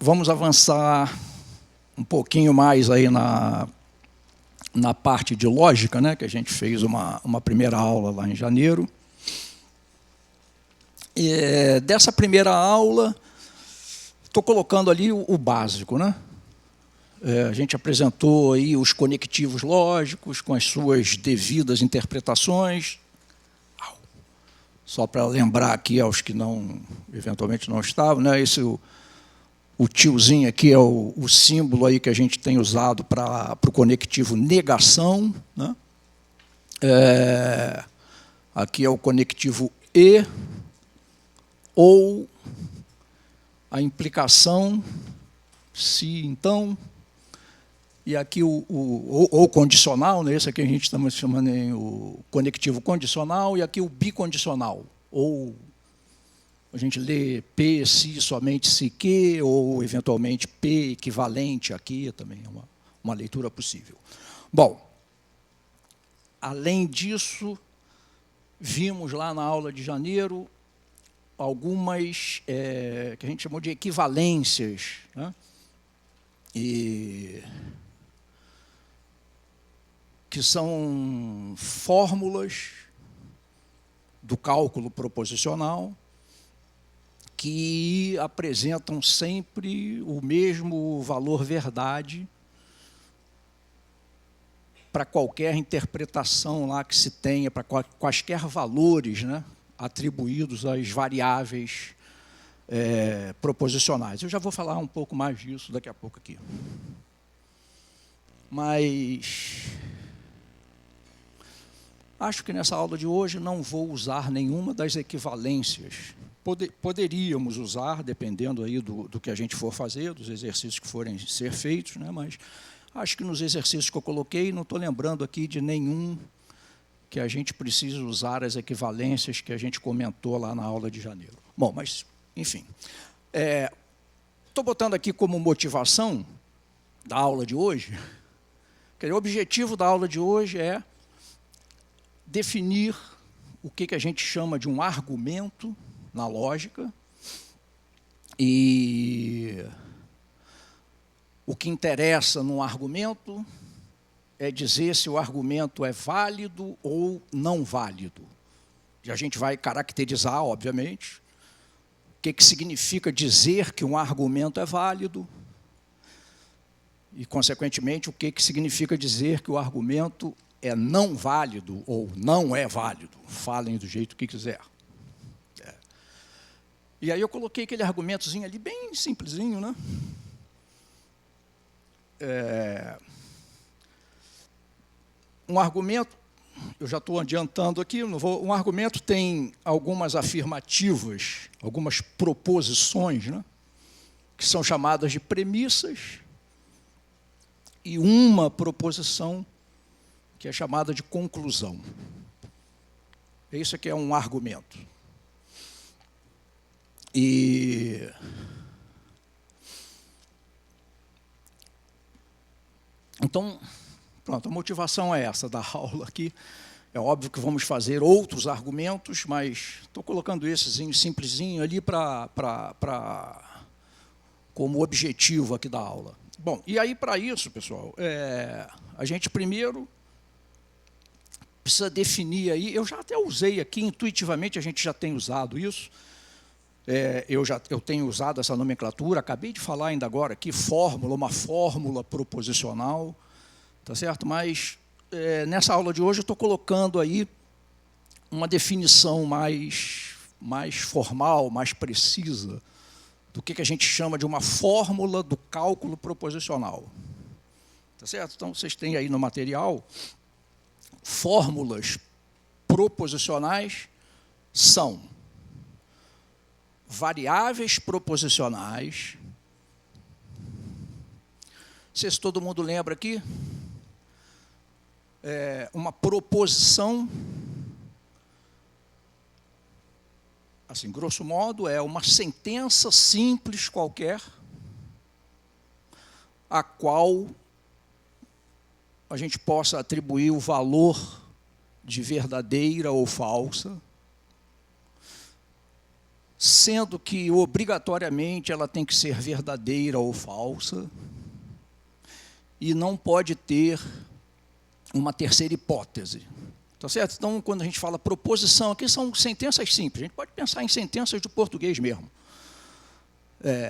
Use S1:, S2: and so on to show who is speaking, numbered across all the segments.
S1: Vamos avançar um pouquinho mais aí na parte de lógica, né, que a gente fez uma primeira aula lá em janeiro. E, dessa primeira aula, estou colocando ali o básico, né? A gente apresentou aí os conectivos lógicos com as suas devidas interpretações. Só para lembrar aqui aos que eventualmente não estavam, né? O tiozinho aqui é o símbolo aí que a gente tem usado para o conectivo negação, né? Aqui é o conectivo e, ou a implicação, se, então, e aqui ou condicional, né? Esse aqui a gente está chamando o conectivo condicional, e aqui o bicondicional, ou a gente lê P, se, somente, se, que, ou, eventualmente, P equivalente aqui, também é uma leitura possível. Bom, além disso, vimos lá na aula de janeiro algumas que a gente chamou de equivalências, né? E que são fórmulas do cálculo proposicional que apresentam sempre o mesmo valor verdade para qualquer interpretação lá que se tenha, para quaisquer valores, né, atribuídos às variáveis proposicionais. Eu já vou falar um pouco mais disso daqui a pouco aqui. Mas acho que nessa aula de hoje não vou usar nenhuma das equivalências. Poderíamos usar, dependendo aí do que a gente for fazer, dos exercícios que forem ser feitos, né? Mas acho que nos exercícios que eu coloquei, não estou lembrando aqui de nenhum que a gente precise usar as equivalências que a gente comentou lá na aula de janeiro. Bom, mas, enfim. Estou botando aqui como motivação da aula de hoje, que o objetivo da aula de hoje é definir o que a gente chama de um argumento na lógica, e o que interessa num argumento é dizer se o argumento é válido ou não válido. E a gente vai caracterizar, obviamente, o que significa dizer que um argumento é válido e, consequentemente, o que significa dizer que o argumento é não válido ou não é válido. Falem do jeito que quiser. E aí eu coloquei aquele argumentozinho ali, bem simplesinho, né? Um argumento, eu já estou adiantando aqui, um argumento tem algumas afirmativas, algumas proposições, né, que são chamadas de premissas, e uma proposição que é chamada de conclusão. Isso aqui é um argumento. E então, pronto, a motivação é essa da aula aqui. É óbvio que vamos fazer outros argumentos, mas estou colocando esses simplesinho ali como objetivo aqui da aula. Bom, e aí para isso, pessoal, a gente primeiro precisa definir aí, eu já até usei aqui, intuitivamente a gente já tem usado isso, eu tenho usado essa nomenclatura, acabei de falar ainda agora aqui, uma fórmula proposicional, tá certo? Mas nessa aula de hoje eu estou colocando aí uma definição mais formal, mais precisa, do que a gente chama de uma fórmula do cálculo proposicional. Tá certo? Então, vocês têm aí no material, fórmulas proposicionais são variáveis proposicionais. Não sei se todo mundo lembra aqui. Uma proposição, assim, grosso modo, é uma sentença simples qualquer, a qual a gente possa atribuir o valor de verdadeira ou falsa, sendo que, obrigatoriamente, ela tem que ser verdadeira ou falsa, e não pode ter uma terceira hipótese. Tá certo? Então, quando a gente fala proposição, aqui são sentenças simples. A gente pode pensar em sentenças de português mesmo.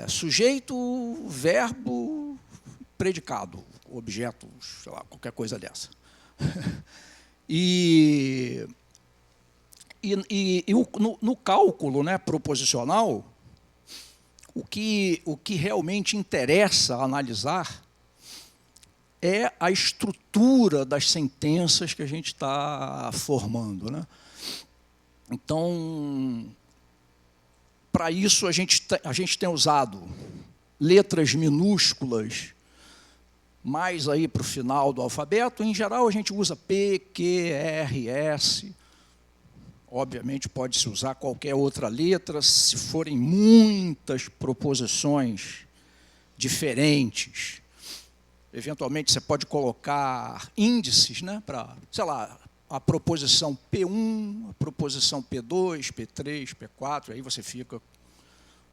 S1: Sujeito, verbo, predicado, objeto, sei lá, qualquer coisa dessa. No cálculo, né, proposicional, o que realmente interessa analisar é a estrutura das sentenças que a gente está formando, né? Então, para isso, a gente tem usado letras minúsculas mais aí para o final do alfabeto. Em geral, a gente usa P, Q, R, S. Obviamente, pode-se usar qualquer outra letra, se forem muitas proposições diferentes. Eventualmente, você pode colocar índices, né, para, sei lá, a proposição P1, a proposição P2, P3, P4, aí você fica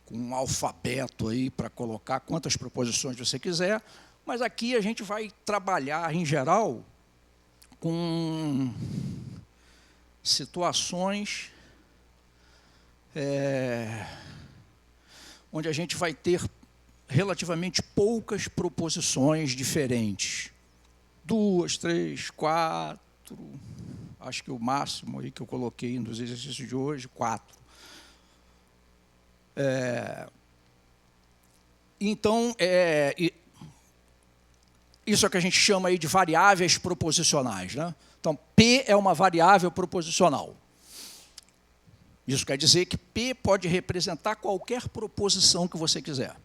S1: com um alfabeto aí para colocar quantas proposições você quiser, mas aqui a gente vai trabalhar, em geral, com situações onde a gente vai ter relativamente poucas proposições diferentes. 2, 3, 4, acho que o máximo aí que eu coloquei nos exercícios de hoje, 4. Então, isso é o que a gente chama aí de variáveis proposicionais, né? Então, P é uma variável proposicional. Isso quer dizer que P pode representar qualquer proposição que você quiser.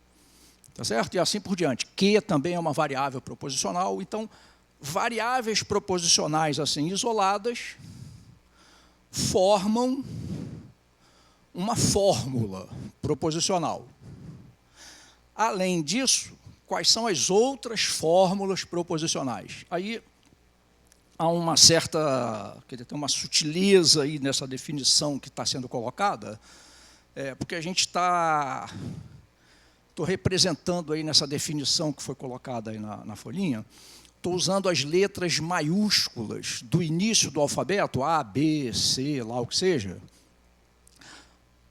S1: Tá certo? E assim por diante. Q também é uma variável proposicional. Então, variáveis proposicionais assim isoladas formam uma fórmula proposicional. Além disso, quais são as outras fórmulas proposicionais? Aí há uma certa, tem uma sutileza aí nessa definição que está sendo colocada, porque a gente estou representando aí nessa definição que foi colocada aí na folhinha, estou usando as letras maiúsculas do início do alfabeto, A, B, C, lá o que seja,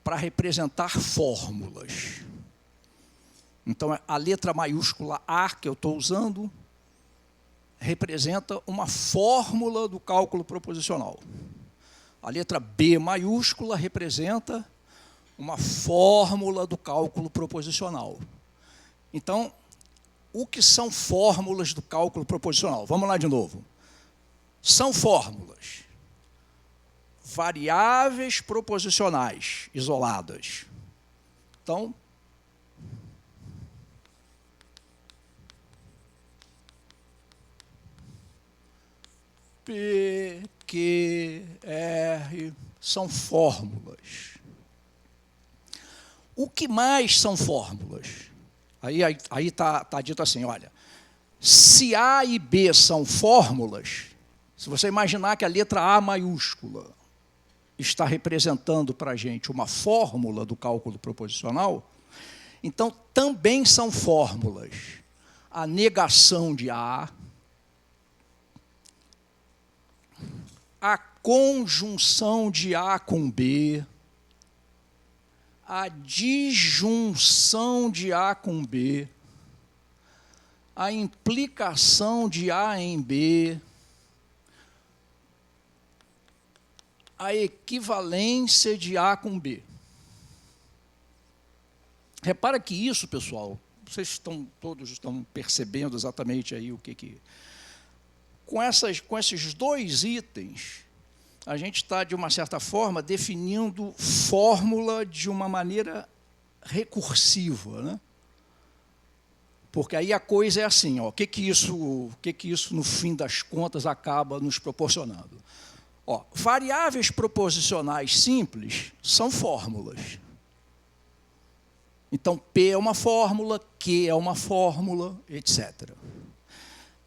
S1: para representar fórmulas. Então, a letra maiúscula A que eu estou usando representa uma fórmula do cálculo proposicional. A letra B maiúscula representa uma fórmula do cálculo proposicional. Então, o que são fórmulas do cálculo proposicional? Vamos lá de novo. São fórmulas, variáveis proposicionais isoladas. Então, P, Q, R, são fórmulas. O que mais são fórmulas? Aí está dito assim, olha, se A e B são fórmulas, se você imaginar que a letra A maiúscula está representando para a gente uma fórmula do cálculo proposicional, então também são fórmulas a negação de A, a conjunção de A com B, a disjunção de A com B, a implicação de A em B, a equivalência de A com B. Repara que isso, pessoal, vocês todos estão percebendo exatamente aí o que... Com esses dois itens, a gente está, de uma certa forma, definindo fórmula de uma maneira recursiva, né? Porque aí a coisa é assim, ó, o que isso, no fim das contas, acaba nos proporcionando? Ó, variáveis proposicionais simples são fórmulas. Então, P é uma fórmula, Q é uma fórmula, etc.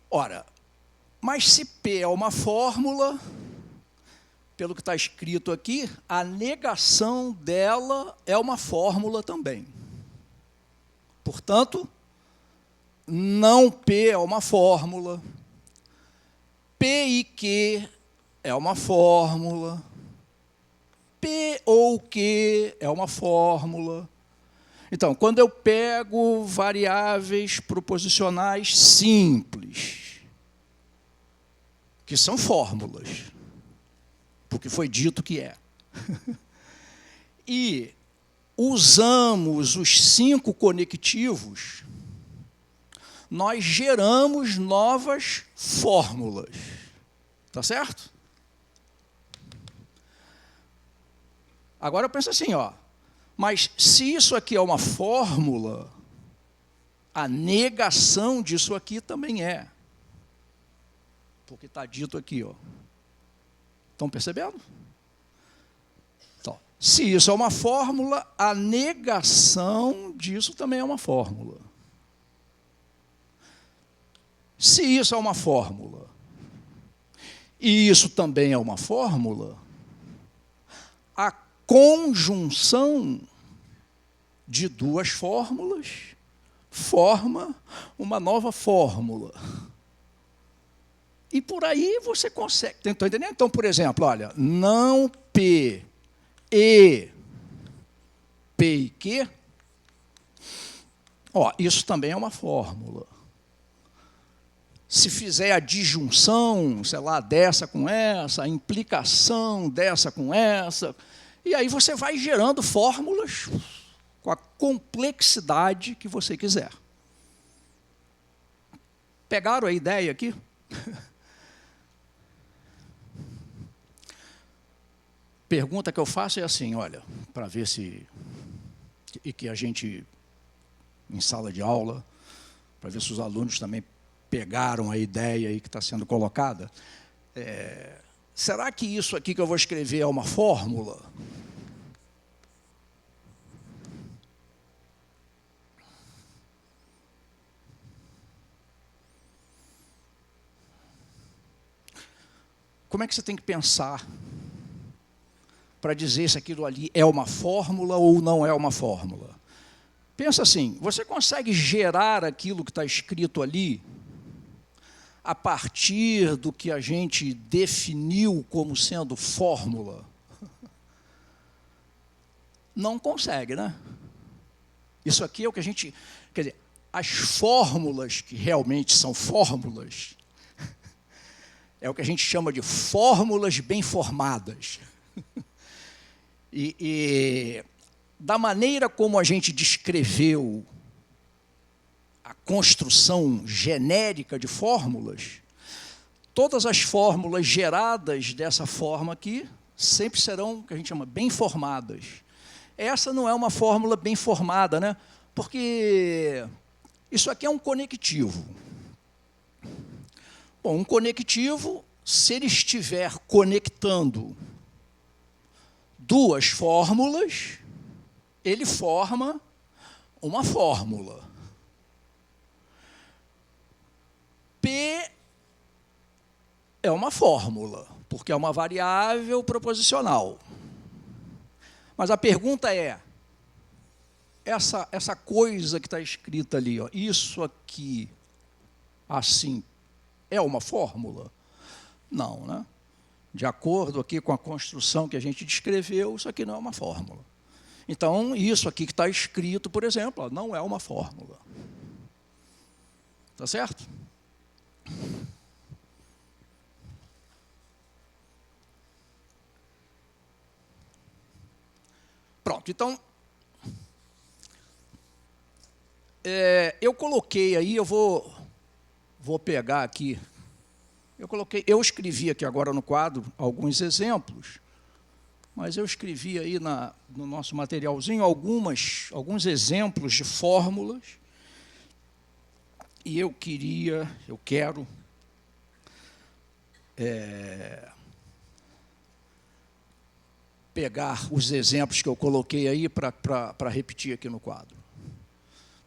S1: Ora, mas se P é uma fórmula, pelo que está escrito aqui, a negação dela é uma fórmula também. Portanto, não P é uma fórmula, P e Q é uma fórmula, P ou Q é uma fórmula. Então, quando eu pego variáveis proposicionais simples, que são fórmulas, porque foi dito que é, e usamos os 5 conectivos, nós geramos novas fórmulas. Tá certo? Agora eu penso assim, ó, mas se isso aqui é uma fórmula, a negação disso aqui também é. Porque está dito aqui, ó. Estão percebendo? Então, se isso é uma fórmula, a negação disso também é uma fórmula. Se isso é uma fórmula, e isso também é uma fórmula, a conjunção de 2 fórmulas forma uma nova fórmula. E por aí você consegue. Estão entendendo? Então, por exemplo, olha, não P e Q, ó, isso também é uma fórmula. Se fizer a disjunção, sei lá, dessa com essa, a implicação dessa com essa, e aí você vai gerando fórmulas com a complexidade que você quiser. Pegaram a ideia aqui? Pergunta que eu faço é assim, olha, para ver se... E que a gente, em sala de aula, para ver se os alunos também pegaram a ideia aí que está sendo colocada. Será que isso aqui que eu vou escrever é uma fórmula? Como é que você tem que pensar para dizer se aquilo ali é uma fórmula ou não é uma fórmula? Pensa assim, você consegue gerar aquilo que está escrito ali a partir do que a gente definiu como sendo fórmula? Não consegue, né? Isso aqui é o que a gente... Quer dizer, as fórmulas que realmente são fórmulas é o que a gente chama de fórmulas bem formadas. E da maneira como a gente descreveu a construção genérica de fórmulas, todas as fórmulas geradas dessa forma aqui sempre serão, o que a gente chama, bem formadas. Essa não é uma fórmula bem formada, né? Porque isso aqui é um conectivo. Bom, um conectivo, se ele estiver conectando 2 fórmulas, ele forma uma fórmula. P é uma fórmula, porque é uma variável proposicional. Mas a pergunta é, essa coisa que está escrita ali, ó, isso aqui, assim, é uma fórmula? Não, né? De acordo aqui com a construção que a gente descreveu, isso aqui não é uma fórmula. Então, isso aqui que está escrito, por exemplo, ó, não é uma fórmula. Tá certo? Pronto, então, eu coloquei aí, eu vou pegar aqui, eu escrevi aqui agora no quadro alguns exemplos, mas eu escrevi aí no nosso materialzinho alguns exemplos de fórmulas, e eu quero pegar os exemplos que eu coloquei aí para repetir aqui no quadro.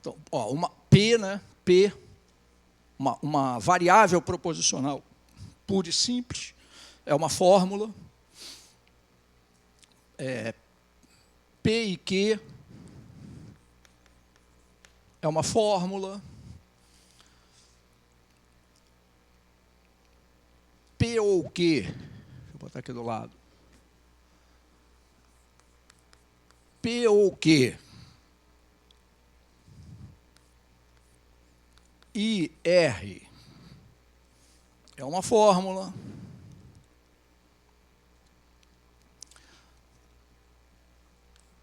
S1: Então, ó, uma P, né? P, uma variável proposicional pura e simples, é uma fórmula. P e Q é uma fórmula. P ou Q, deixa eu botar aqui do lado. P ou Q, I, R, é uma fórmula.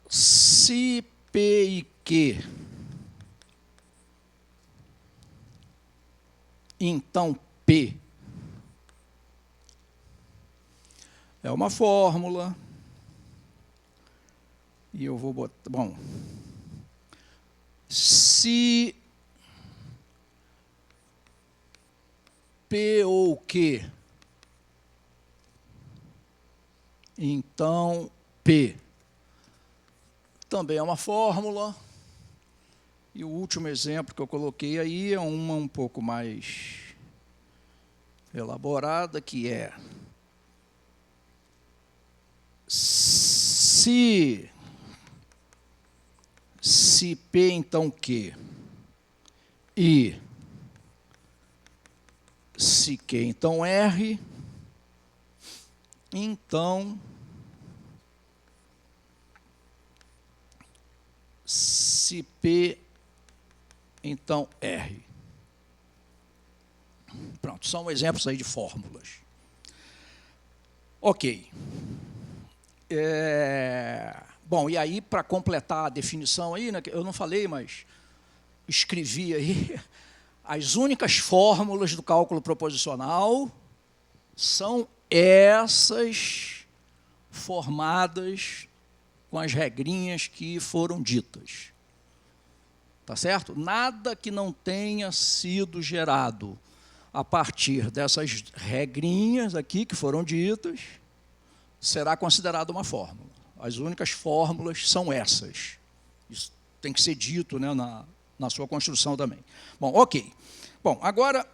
S1: Se P e Q, então P é uma fórmula. E eu vou botar, bom, se P ou Q, então P também é uma fórmula. E o último exemplo que eu coloquei aí é uma um pouco mais elaborada, que é se P, então Q, e se Q, então R, então se P, então R. Pronto, são exemplos aí de fórmulas. Ok. Bom, e aí, para completar a definição aí, né, eu não falei, mas escrevi aí, as únicas fórmulas do cálculo proposicional são essas formadas com as regrinhas que foram ditas. Tá certo? Nada que não tenha sido gerado a partir dessas regrinhas aqui que foram ditas será considerado uma fórmula. As únicas fórmulas são essas. Isso tem que ser dito, né, na sua construção também. Bom, ok. Bom, agora,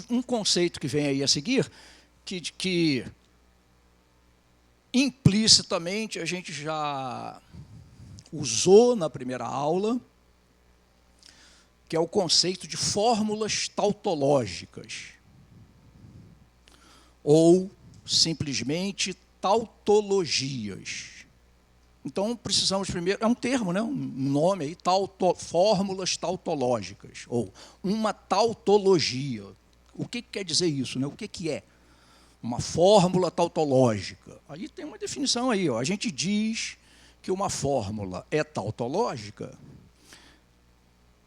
S1: um conceito que vem aí a seguir, que implicitamente a gente já usou na primeira aula, que é o conceito de fórmulas tautológicas, ou simplesmente tautologias. Então, precisamos primeiro, é um termo, né, um nome aí, fórmulas tautológicas, ou uma tautologia. O que quer dizer isso, né? O que é uma fórmula tautológica? Aí tem uma definição aí, ó. A gente diz que uma fórmula é tautológica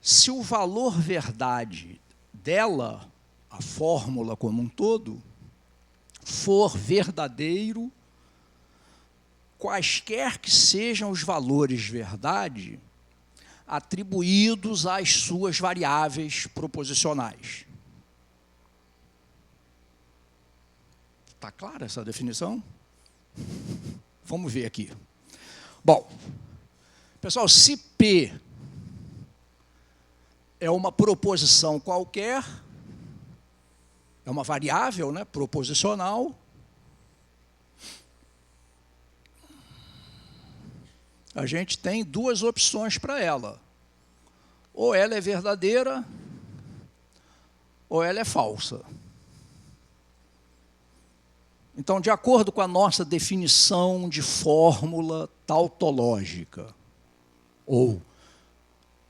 S1: se o valor verdade dela, a fórmula como um todo, for verdadeiro, quaisquer que sejam os valores verdade atribuídos às suas variáveis proposicionais. Está clara essa definição? Vamos ver aqui. Bom, pessoal, se P é uma proposição qualquer, é uma variável, né, proposicional, a gente tem duas opções para ela. Ou ela é verdadeira, ou ela é falsa. Então, de acordo com a nossa definição de fórmula tautológica, ou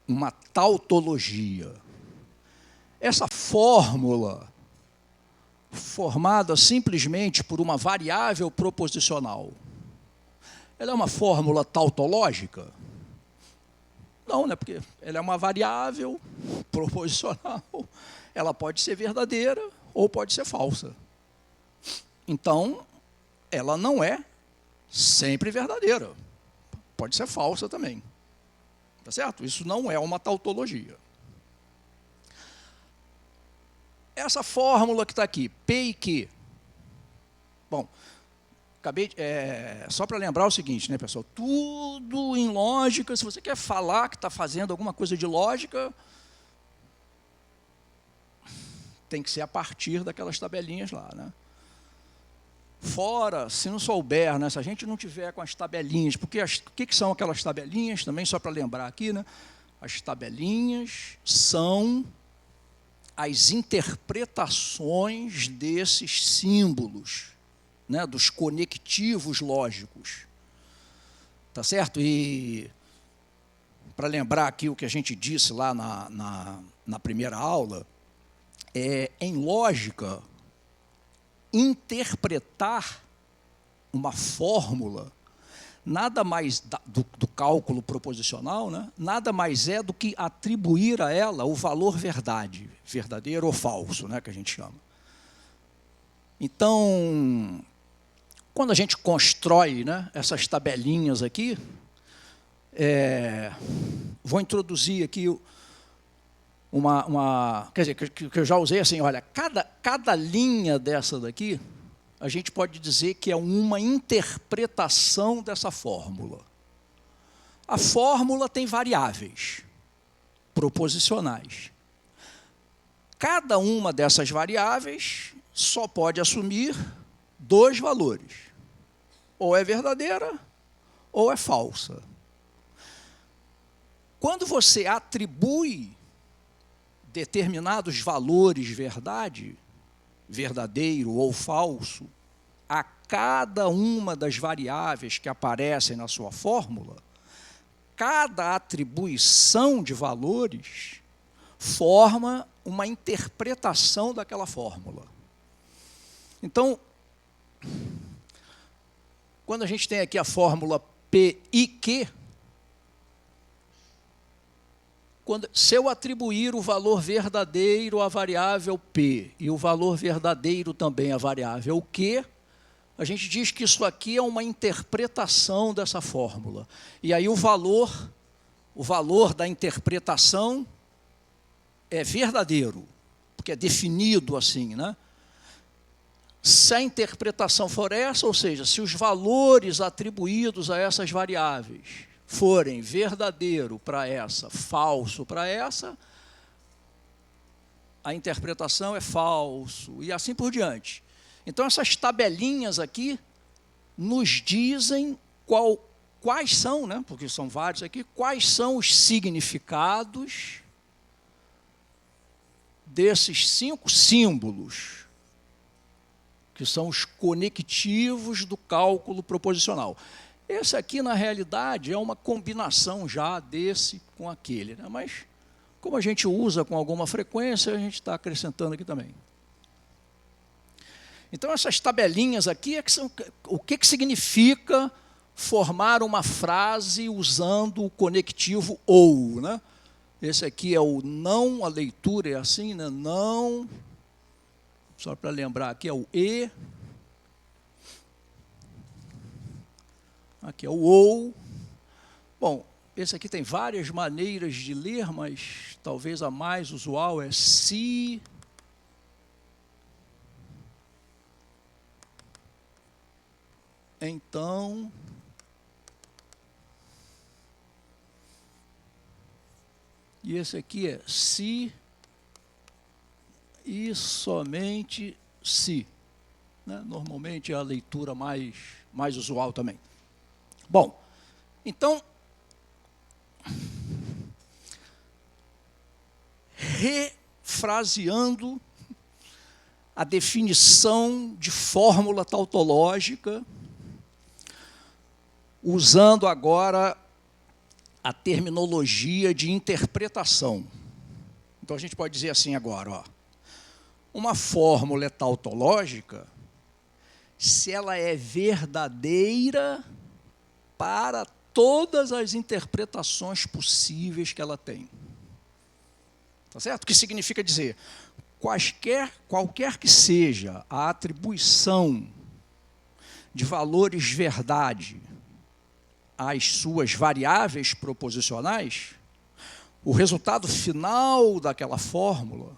S1: uma tautologia, essa fórmula, formada simplesmente por uma variável proposicional, ela é uma fórmula tautológica? Não, né? Porque ela é uma variável proposicional, ela pode ser verdadeira ou pode ser falsa. Então, ela não é sempre verdadeira. Pode ser falsa também. Tá certo? Isso não é uma tautologia. Essa fórmula que está aqui, P e Q. Bom, só para lembrar o seguinte, né, pessoal? Tudo em lógica, se você quer falar que está fazendo alguma coisa de lógica, tem que ser a partir daquelas tabelinhas lá, né? Fora, se não souber, né, se a gente não tiver com as tabelinhas, porque o que são aquelas tabelinhas, também só para lembrar aqui, né? As tabelinhas são as interpretações desses símbolos, né, dos conectivos lógicos. Tá certo? E para lembrar aqui o que a gente disse lá na primeira aula, em lógica, interpretar uma fórmula, nada mais do cálculo proposicional, né? Nada mais é do que atribuir a ela o valor verdade, verdadeiro ou falso, né, que a gente chama. Então, quando a gente constrói, né, essas tabelinhas aqui, vou introduzir aqui quer dizer, que eu já usei assim, olha, cada linha dessa daqui, a gente pode dizer que é uma interpretação dessa fórmula. A fórmula tem variáveis proposicionais. Cada uma dessas variáveis só pode assumir dois valores. Ou é verdadeira, ou é falsa. Quando você atribui determinados valores verdadeiro ou falso, a cada uma das variáveis que aparecem na sua fórmula, cada atribuição de valores forma uma interpretação daquela fórmula. Então, quando a gente tem aqui a fórmula P e Q, se eu atribuir o valor verdadeiro à variável P e o valor verdadeiro também à variável Q, a gente diz que isso aqui é uma interpretação dessa fórmula. E aí o valor da interpretação é verdadeiro, porque é definido assim, né? Se a interpretação for essa, ou seja, se os valores atribuídos a essas variáveis forem verdadeiro para essa, falso para essa, a interpretação é falso, e assim por diante. Então, essas tabelinhas aqui nos dizem quais são, né, porque são vários aqui, quais são os significados desses 5 símbolos, que são os conectivos do cálculo proposicional. Esse aqui, na realidade, é uma combinação já desse com aquele, né? Mas, como a gente usa com alguma frequência, a gente está acrescentando aqui também. Então, essas tabelinhas aqui, o que significa formar uma frase usando o conectivo ou, né? Esse aqui é o não, a leitura é assim, né? Não, só para lembrar aqui é o e, aqui é o ou. Bom, esse aqui tem várias maneiras de ler, mas talvez a mais usual é se. Então. E esse aqui é se e somente se, né? Normalmente é a leitura mais usual também. Bom, então, refraseando a definição de fórmula tautológica, usando agora a terminologia de interpretação. Então, a gente pode dizer assim agora, ó, uma fórmula é tautológica se ela é verdadeira para todas as interpretações possíveis que ela tem. Tá certo? O que significa dizer, qualquer que seja a atribuição de valores verdade às suas variáveis proposicionais, o resultado final daquela fórmula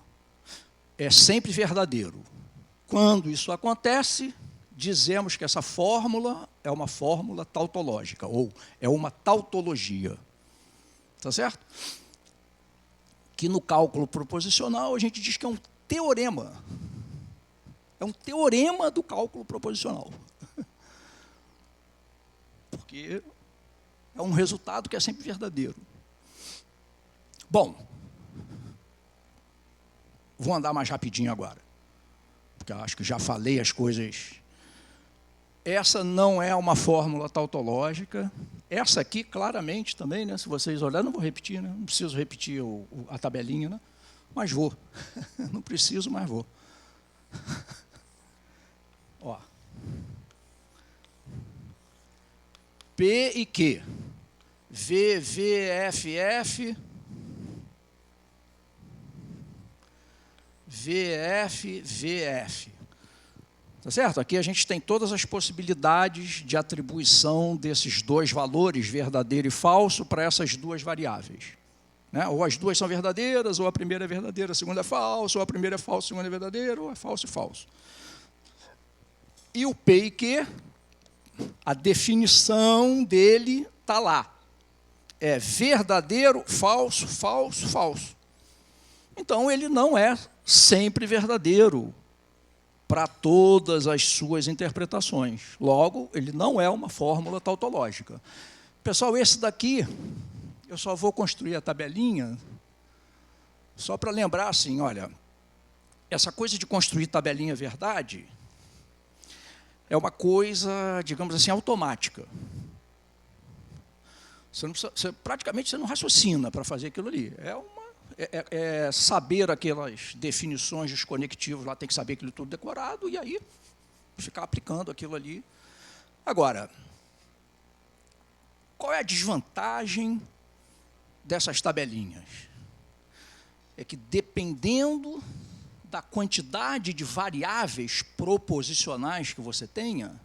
S1: é sempre verdadeiro. Quando isso acontece, dizemos que essa fórmula é uma fórmula tautológica, ou é uma tautologia. Tá certo? Que no cálculo proposicional a gente diz que é um teorema. É um teorema do cálculo proposicional. Porque é um resultado que é sempre verdadeiro. Bom, vou andar mais rapidinho agora, porque eu acho que já falei as coisas. Essa não é uma fórmula tautológica. Essa aqui, claramente, também, né, se vocês olharem, não vou repetir, né, não preciso repetir a tabelinha, né, mas vou. Não preciso, mas vou. Ó. P e Q. V, V, F, F. VF, VF. Tá certo? Aqui a gente tem todas as possibilidades de atribuição desses dois valores, verdadeiro e falso, para essas duas variáveis. Né? Ou as duas são verdadeiras, ou a primeira é verdadeira, a segunda é falsa, ou a primeira é falsa, a segunda é verdadeira, ou é falso e falso. E o P e Q, a definição dele está lá. É verdadeiro, falso, falso, falso. Então, ele não é sempre verdadeiro para todas as suas interpretações. Logo, ele não é uma fórmula tautológica. Pessoal, esse daqui, eu só vou construir a tabelinha só para lembrar assim, olha, essa coisa de construir tabelinha verdade é uma coisa, digamos assim, automática. Praticamente você não raciocina para fazer aquilo ali. É saber aquelas definições dos conectivos, lá tem que saber aquilo tudo decorado, e aí ficar aplicando aquilo ali. Agora, qual é a desvantagem dessas tabelinhas? É que, dependendo da quantidade de variáveis proposicionais que você tenha,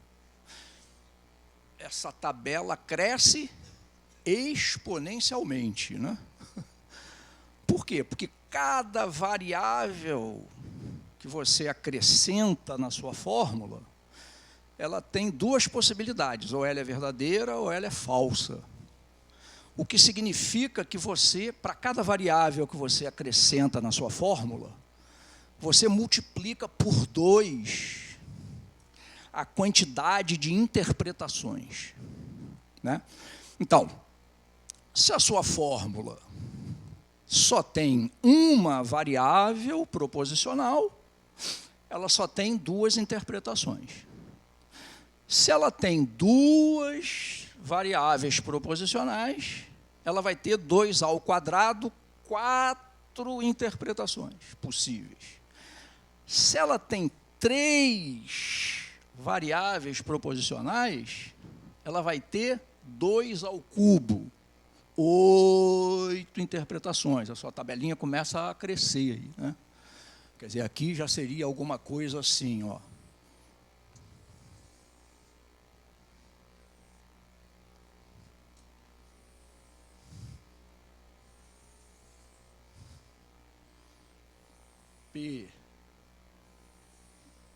S1: essa tabela cresce exponencialmente, né? Por quê? Porque cada variável que você acrescenta na sua fórmula, ela tem duas possibilidades, ou ela é verdadeira ou ela é falsa. O que significa que você, para cada variável que você acrescenta na sua fórmula, você multiplica por 2 a quantidade de interpretações. Né? Então, se a sua fórmula só tem uma variável proposicional, ela só tem 2 interpretações. Se ela tem 2 variáveis proposicionais, ela vai ter 2 ao quadrado, 4 interpretações possíveis. Se ela tem 3 variáveis proposicionais, ela vai ter 2 ao cubo, 8 interpretações. A sua tabelinha começa a crescer aí, né? Quer dizer, aqui já seria alguma coisa assim, ó. P,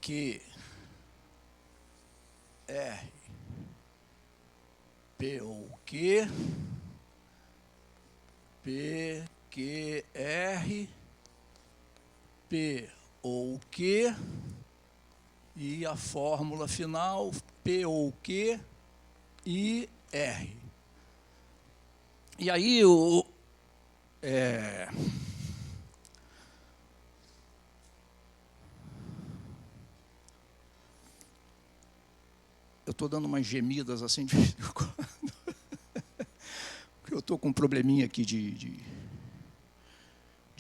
S1: Q, R, P ou Q, P, Q, R, P ou Q, e a fórmula final, P ou Q e R. E aí, eu estou dando umas gemidas assim de vez em quando, porque eu estou com um probleminha aqui de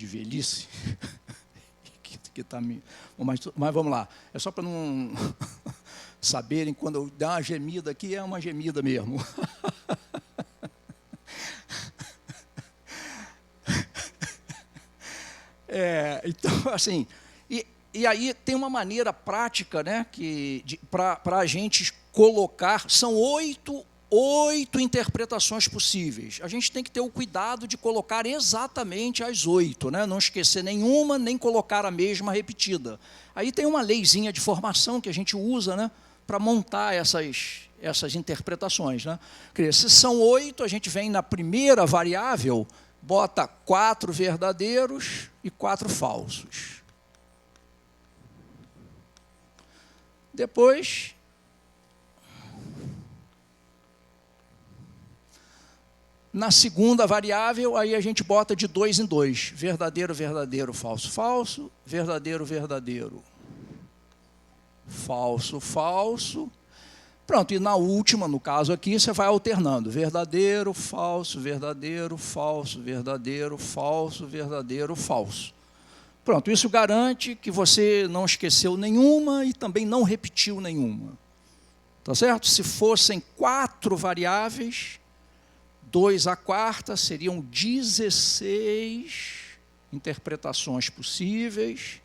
S1: velhice, que tá me... Mas vamos lá, é só para não saberem, quando eu der uma gemida aqui, é uma gemida mesmo. Então, assim, e aí tem uma maneira prática, né, para a gente colocar, são 8 interpretações possíveis. A gente tem que ter o cuidado de colocar exatamente as 8, né, não esquecer nenhuma, nem colocar a mesma repetida. Aí tem uma leizinha de formação que a gente usa, né, para montar essas interpretações. Né. Se são 8, a gente vem na primeira variável, bota 4 verdadeiros e 4 falsos. Depois, na segunda variável, aí a gente bota de 2 em 2. Verdadeiro, verdadeiro, falso, falso. Verdadeiro, verdadeiro. Falso, falso. Pronto, e na última, no caso aqui, você vai alternando. Verdadeiro, falso, verdadeiro, falso, verdadeiro, falso, verdadeiro, falso. Pronto, isso garante que você não esqueceu nenhuma e também não repetiu nenhuma. Tá certo? Se fossem 4 variáveis, 2 à quarta seriam 16 interpretações possíveis.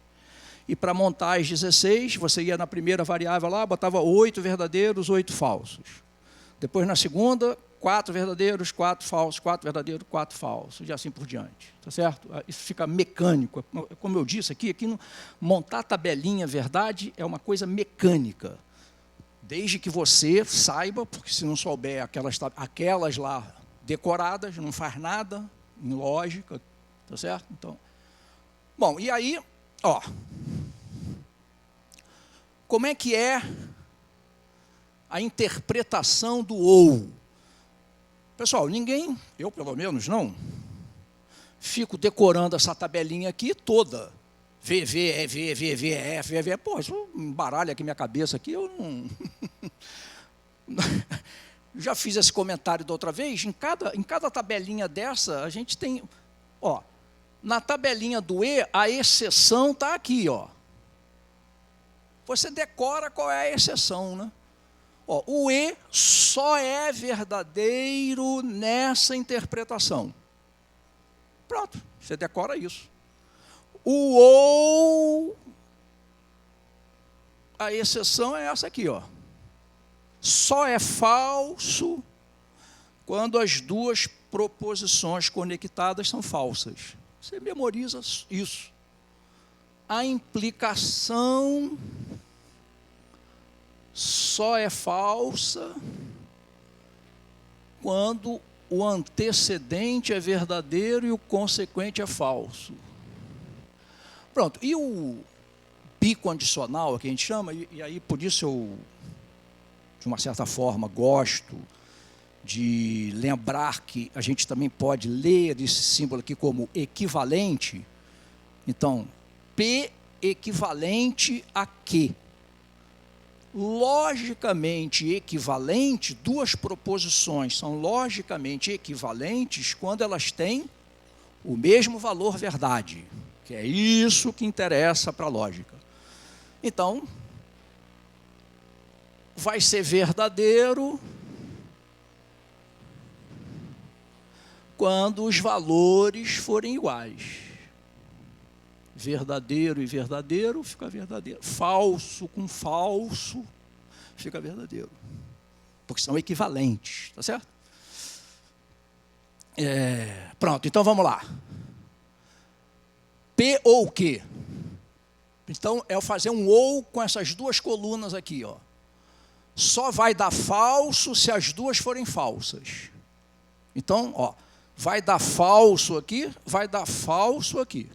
S1: E para montar as 16, você ia na primeira variável lá, botava 8 verdadeiros, 8 falsos. Depois na segunda, 4 verdadeiros, 4 falsos, 4 verdadeiros, 4 falsos, e assim por diante. Tá certo? Isso fica mecânico. Como eu disse aqui montar tabelinha verdade é uma coisa mecânica. Desde que você saiba, porque se não souber aquelas lá decoradas, não faz nada em lógica, tá certo? Então, bom, e aí, ó, como é que é a interpretação do ou? Pessoal, ninguém, eu pelo menos não, fico decorando essa tabelinha aqui toda. VV, EV, VV, F, VV, pô, isso embaralha aqui minha cabeça aqui, eu não... Já fiz esse comentário da outra vez, em cada tabelinha dessa, a gente tem, ó, na tabelinha do E, a exceção está aqui, ó. Você decora qual é a exceção, né? Ó, o E só é verdadeiro nessa interpretação. Pronto, você decora isso. O ou, a exceção é essa aqui, ó. Só é falso quando as duas proposições conectadas são falsas. Você memoriza isso. A implicação só é falsa quando o antecedente é verdadeiro e o consequente é falso. Pronto, e o bicondicional, que a gente chama, e aí por isso eu, de uma certa forma, gosto de lembrar que a gente também pode ler esse símbolo aqui como equivalente. Então, P equivalente a quê? Logicamente equivalente, duas proposições são logicamente equivalentes quando elas têm o mesmo valor verdade, que é isso que interessa para a lógica. Então, vai ser verdadeiro quando os valores forem iguais. Verdadeiro e verdadeiro fica verdadeiro. Falso com falso fica verdadeiro. Porque são equivalentes, tá certo? Pronto, então vamos lá. P ou Q. Então, é fazer um ou com essas duas colunas aqui, ó. Só vai dar falso se as duas forem falsas. Então, ó, vai dar falso aqui, vai dar falso aqui.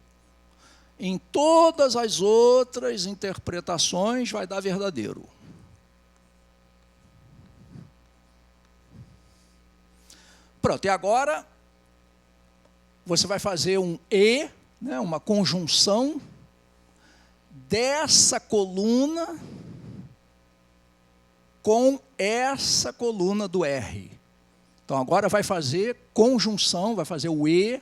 S1: Em todas as outras interpretações vai dar verdadeiro. Pronto, e agora você vai fazer um e, né, uma conjunção dessa coluna com essa coluna do R. Então, agora vai fazer conjunção, vai fazer o E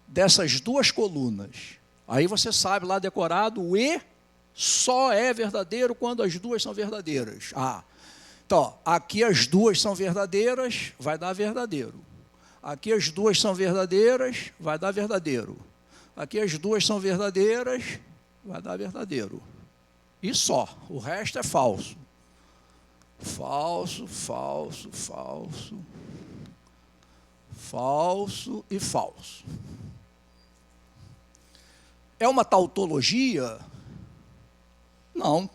S1: dessas duas colunas. Aí você sabe lá decorado, o E só é verdadeiro quando as duas são verdadeiras. Então, aqui as duas são verdadeiras, vai dar verdadeiro. Aqui as duas são verdadeiras, vai dar verdadeiro. Aqui as duas são verdadeiras, vai dar verdadeiro. E só, o resto é falso. Falso, falso, falso. Falso e falso. É uma tautologia? Não,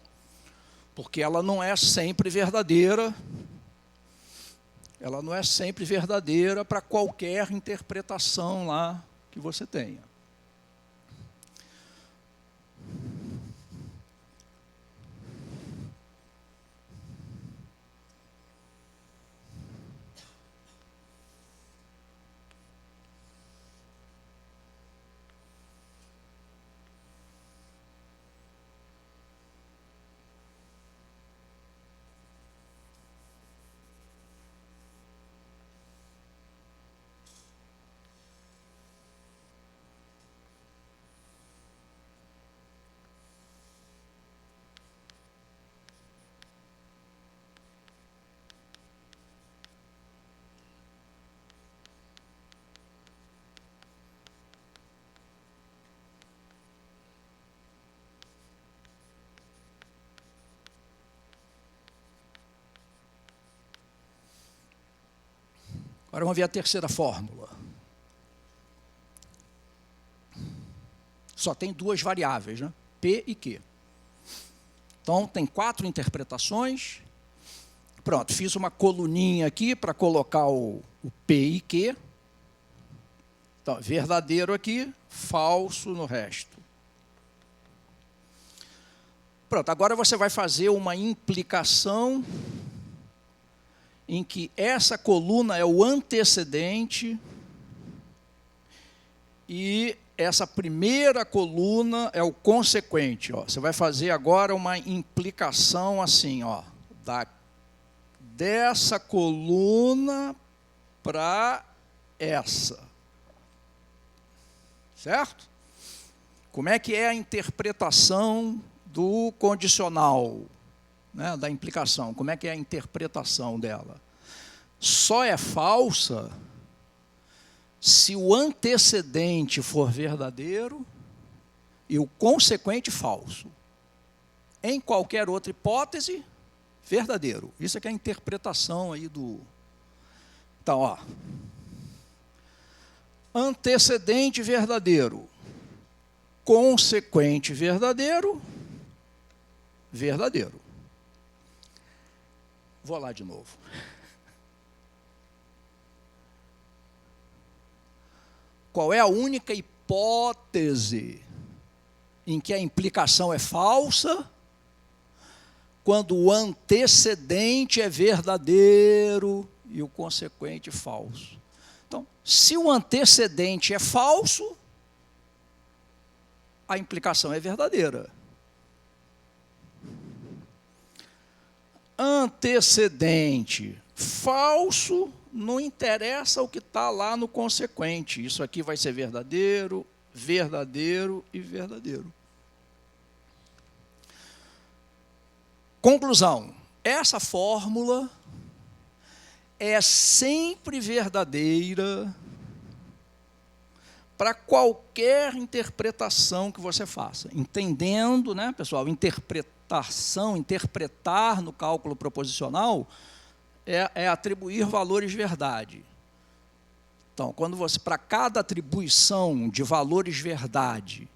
S1: porque ela não é sempre verdadeira. Ela não é sempre verdadeira para qualquer interpretação lá que você tenha. Agora vamos ver a terceira fórmula. Só tem duas variáveis, né? P e Q. Então, tem 4 interpretações. Pronto, fiz uma coluninha aqui para colocar o P e Q. Então, verdadeiro aqui, falso no resto. Pronto, agora você vai fazer uma implicação em que essa coluna é o antecedente e essa primeira coluna é o consequente. Ó. Você vai fazer agora uma implicação assim, ó, dessa coluna para essa. Certo? Como é que é a interpretação do condicional, né, da implicação? Como é que é a interpretação dela? Só é falsa se o antecedente for verdadeiro e o consequente falso. Em qualquer outra hipótese, verdadeiro. Isso é que é a interpretação aí do... Então, ó. Antecedente verdadeiro. Consequente verdadeiro. Verdadeiro. Vou lá de novo. Qual é a única hipótese em que a implicação é falsa? Quando o antecedente é verdadeiro e o consequente falso. Então, se o antecedente é falso, a implicação é verdadeira. Antecedente falso, não interessa o que está lá no consequente. Isso aqui vai ser verdadeiro, verdadeiro e verdadeiro. Conclusão. Essa fórmula é sempre verdadeira para qualquer interpretação que você faça. Entendendo, né, pessoal, interpretar no cálculo proposicional é atribuir valores verdade. Então, quando você, para cada atribuição de valores verdade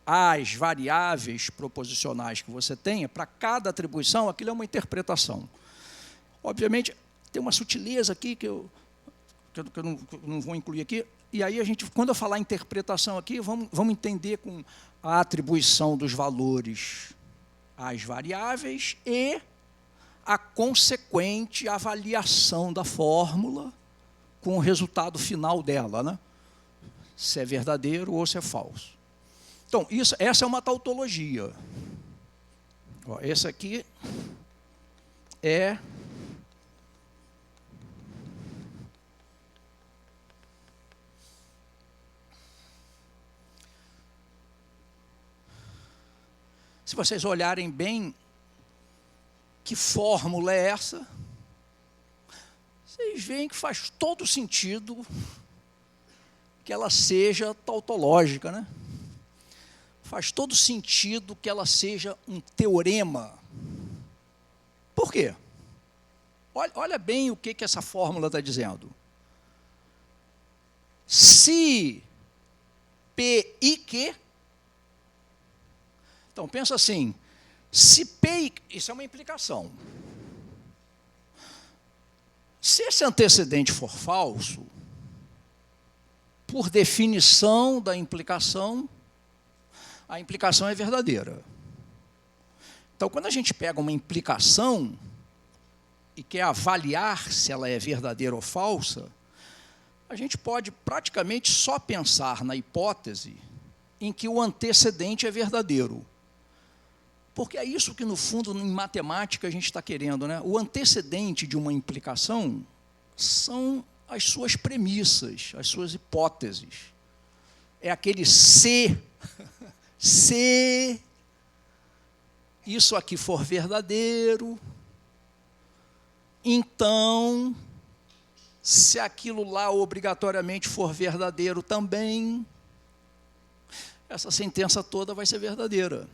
S1: às variáveis proposicionais que você tenha, para cada atribuição, aquilo é uma interpretação. Obviamente, tem uma sutileza aqui que eu não vou incluir aqui, e aí a gente, quando eu falar interpretação aqui, vamos entender com a atribuição dos valores às variáveis e a consequente avaliação da fórmula com o resultado final dela, né? Se é verdadeiro ou se é falso. Então, essa é uma tautologia. Ó, esse aqui é... Se vocês olharem bem, que fórmula é essa? Vocês veem que faz todo sentido que ela seja tautológica, né? Faz todo sentido que ela seja um teorema. Por quê? Olha bem o que essa fórmula está dizendo. Se P e Q... Então, pensa assim, se P... Isso é uma implicação. Se esse antecedente for falso, por definição da implicação, a implicação é verdadeira. Então, quando a gente pega uma implicação e quer avaliar se ela é verdadeira ou falsa, a gente pode praticamente só pensar na hipótese em que o antecedente é verdadeiro. Porque é isso que, no fundo, em matemática, a gente está querendo, né? O antecedente de uma implicação são as suas premissas, as suas hipóteses. É aquele se isso aqui for verdadeiro, então, se aquilo lá obrigatoriamente for verdadeiro também, essa sentença toda vai ser verdadeira.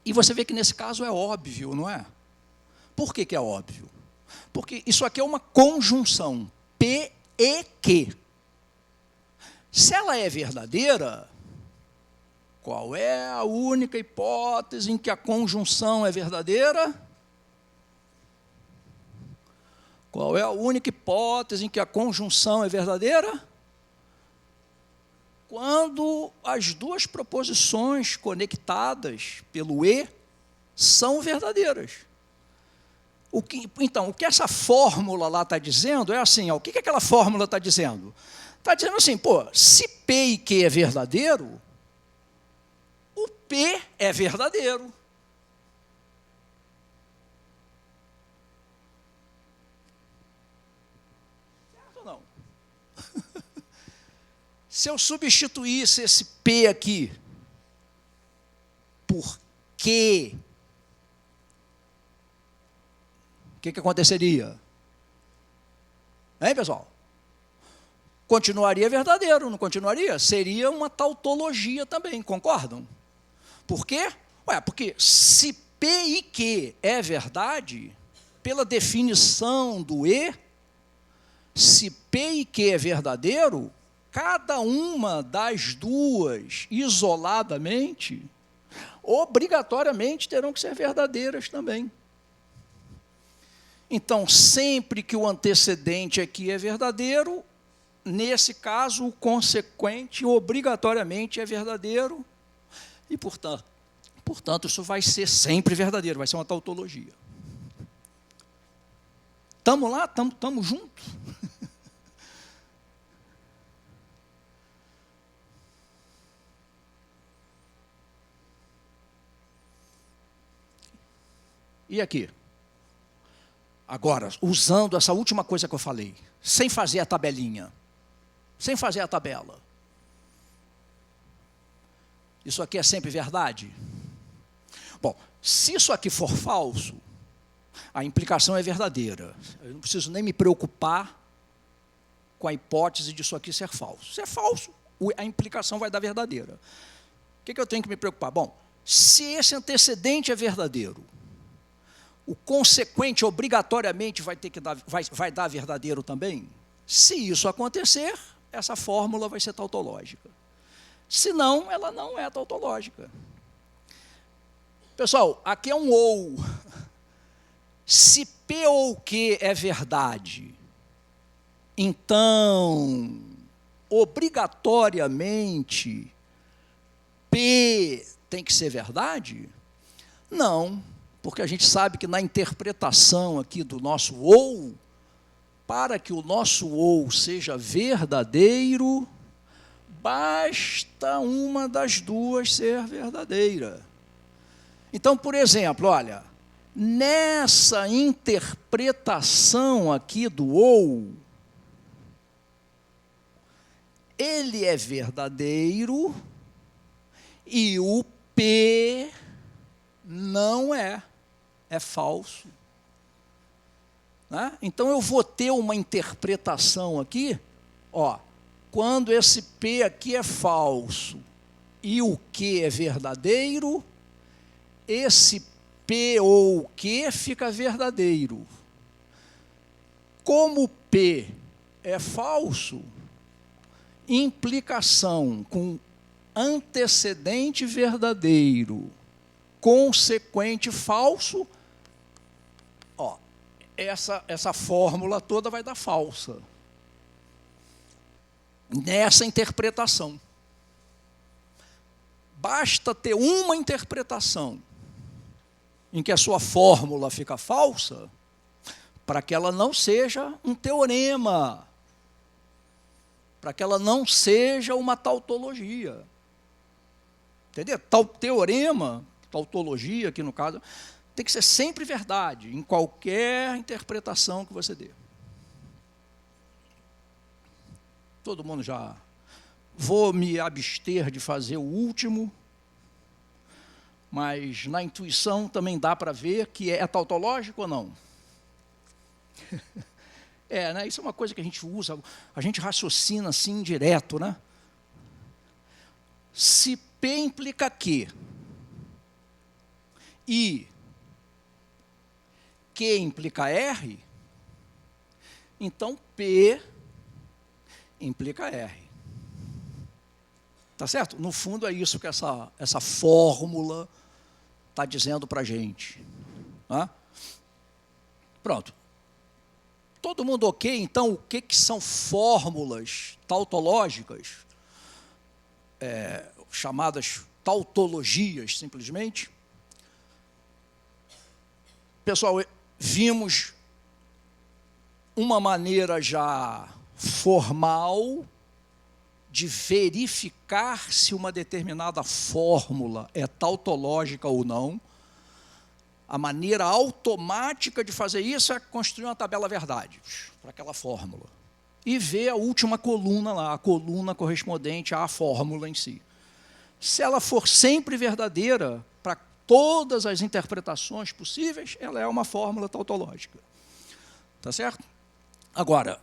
S1: E você vê que nesse caso é óbvio, não é? Por que é óbvio? Porque isso aqui é uma conjunção. P e Q. Se ela é verdadeira, qual é a única hipótese em que a conjunção é verdadeira? Qual é a única hipótese em que a conjunção é verdadeira? Quando as duas proposições conectadas pelo E são verdadeiras. Então, o que essa fórmula lá está dizendo é assim, ó, o que aquela fórmula está dizendo? Está dizendo assim, pô, se P e Q é verdadeiro, o P é verdadeiro. Certo ou não? Se eu substituísse esse P aqui por Q, o que aconteceria? Hein, pessoal? Continuaria verdadeiro, não continuaria? Seria uma tautologia também, concordam? Por quê? Porque se P e Q é verdade, pela definição do E, se P e Q é verdadeiro, cada uma das duas, isoladamente, obrigatoriamente terão que ser verdadeiras também. Então, sempre que o antecedente aqui é verdadeiro, nesse caso, o consequente obrigatoriamente é verdadeiro, e, portanto, isso vai ser sempre verdadeiro, vai ser uma tautologia. Estamos lá? Estamos juntos? E aqui? Agora, usando essa última coisa que eu falei, sem fazer a tabelinha, sem fazer a tabela. Isso aqui é sempre verdade? Bom, se isso aqui for falso, a implicação é verdadeira. Eu não preciso nem me preocupar com a hipótese disso aqui ser falso. Se é falso, a implicação vai dar verdadeira. O que eu tenho que me preocupar? Bom, se esse antecedente é verdadeiro, o consequente obrigatoriamente vai dar verdadeiro também? Se isso acontecer, essa fórmula vai ser tautológica. Se não, ela não é tautológica. Pessoal, aqui é um ou. Se P ou Q é verdade, então, obrigatoriamente, P tem que ser verdade? Não, porque a gente sabe que na interpretação aqui do nosso ou, para que o nosso ou seja verdadeiro, basta uma das duas ser verdadeira. Então, por exemplo, olha, nessa interpretação aqui do ou, ele é verdadeiro e o P não é falso. Né? Então, eu vou ter uma interpretação aqui, ó, quando esse P aqui é falso e o Q é verdadeiro, esse P ou Q fica verdadeiro. Como P é falso, implicação com antecedente verdadeiro, consequente falso, ó, essa fórmula toda vai dar falsa. Nessa interpretação. Basta ter uma interpretação em que a sua fórmula fica falsa, para que ela não seja um teorema, para que ela não seja uma tautologia. Entendeu? Teorema, tautologia, aqui no caso, tem que ser sempre verdade, em qualquer interpretação que você dê. Todo mundo já... Vou me abster de fazer o último, mas na intuição também dá para ver que é tautológico ou não? Né? Isso é uma coisa que a gente usa, a gente raciocina assim direto, né? Se P implica Q e Q implica R, então P implica R. Tá certo? No fundo é isso que essa fórmula está dizendo para a gente. Tá? Pronto. Todo mundo ok? Então, o que são fórmulas tautológicas? Chamadas tautologias, simplesmente. Pessoal, vimos uma maneira já formal de verificar se uma determinada fórmula é tautológica ou não. A maneira automática de fazer isso é construir uma tabela verdade para aquela fórmula. E ver a última coluna lá, a coluna correspondente à fórmula em si. Se ela for sempre verdadeira, para todas as interpretações possíveis, ela é uma fórmula tautológica. Tá certo? Agora,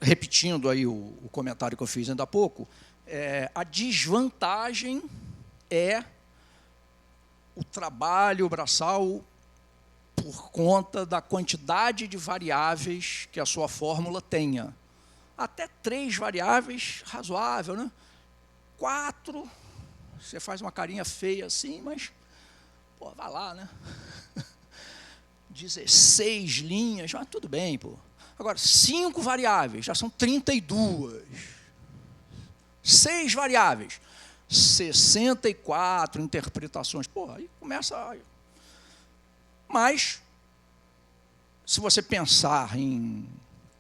S1: repetindo aí o comentário que eu fiz ainda há pouco, a desvantagem é o trabalho braçal por conta da quantidade de variáveis que a sua fórmula tenha. Até 3 variáveis, razoável, né? 4, você faz uma carinha feia assim, mas, pô, vai lá, né? 16 linhas, mas tudo bem, pô. Agora, 5 variáveis, já são 32. 6 variáveis, 64 interpretações. Pô, aí começa... Mas, se você pensar em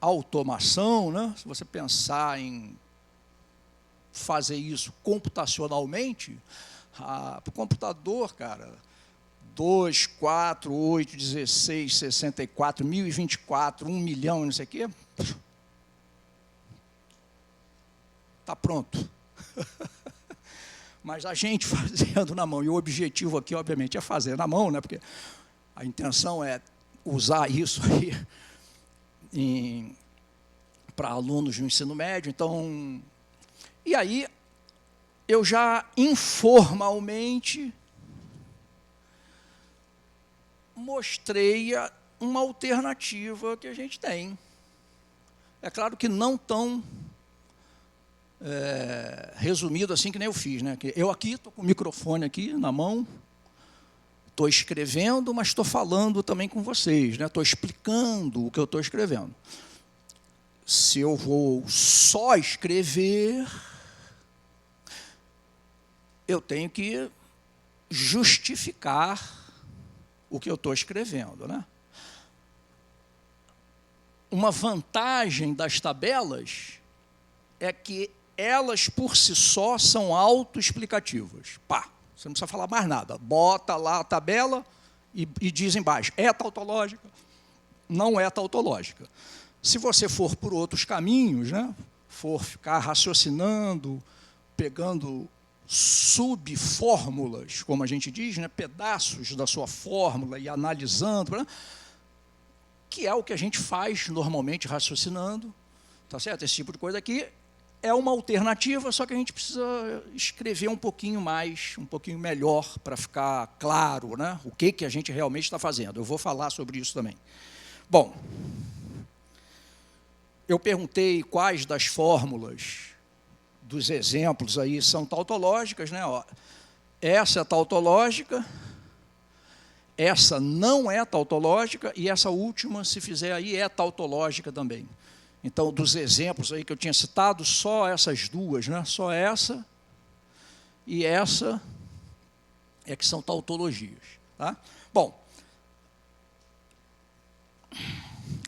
S1: automação, né? Se você pensar em fazer isso computacionalmente, para o computador, cara, 2, 4, 8, 16, 64, 1024, 1 milhão, não sei o quê, está pronto. Mas a gente fazendo na mão, e o objetivo aqui, obviamente, é fazer na mão, né? Porque a intenção é usar isso aí para alunos do ensino médio. Então, e aí eu já informalmente mostrei uma alternativa que a gente tem. É claro que não tão resumido assim que nem eu fiz, né? Eu aqui estou com o microfone aqui na mão, estou escrevendo, mas estou falando também com vocês, né? Estou explicando o que eu estou escrevendo. Se eu vou só escrever, eu tenho que justificar o que eu estou escrevendo, né? Uma vantagem das tabelas é que elas, por si só, são autoexplicativas. Pá, você não precisa falar mais nada. Bota lá a tabela e diz embaixo, é tautológica, não é tautológica. Se você for por outros caminhos, né, for ficar raciocinando, pegando subfórmulas, como a gente diz, né, pedaços da sua fórmula e analisando, né, que é o que a gente faz normalmente raciocinando, tá certo? Esse tipo de coisa aqui é uma alternativa, só que a gente precisa escrever um pouquinho mais, um pouquinho melhor, para ficar claro, né, o que a gente realmente está fazendo. Eu vou falar sobre isso também. Bom, eu perguntei quais das fórmulas dos exemplos aí são tautológicas, né? Ó, essa é tautológica, essa não é tautológica e essa última, se fizer aí, é tautológica também. Então, dos exemplos aí que eu tinha citado, só essas duas, né? Só essa e essa é que são tautologias. Tá? Bom,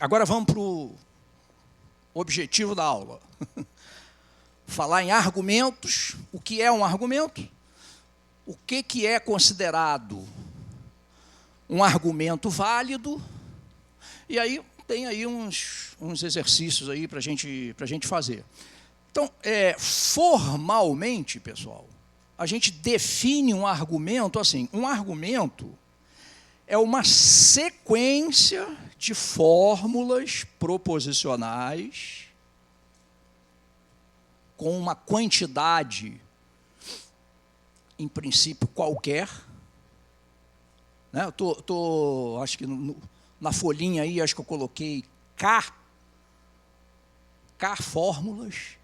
S1: agora vamos para o objetivo da aula. Falar em argumentos. O que é um argumento? O que é considerado um argumento válido? E aí tem aí uns exercícios aí para a gente fazer. Então, formalmente, pessoal, a gente define um argumento assim. Um argumento é uma sequência de fórmulas proposicionais com uma quantidade, em princípio, qualquer. Né? Eu acho que na folhinha aí, acho que eu coloquei K fórmulas.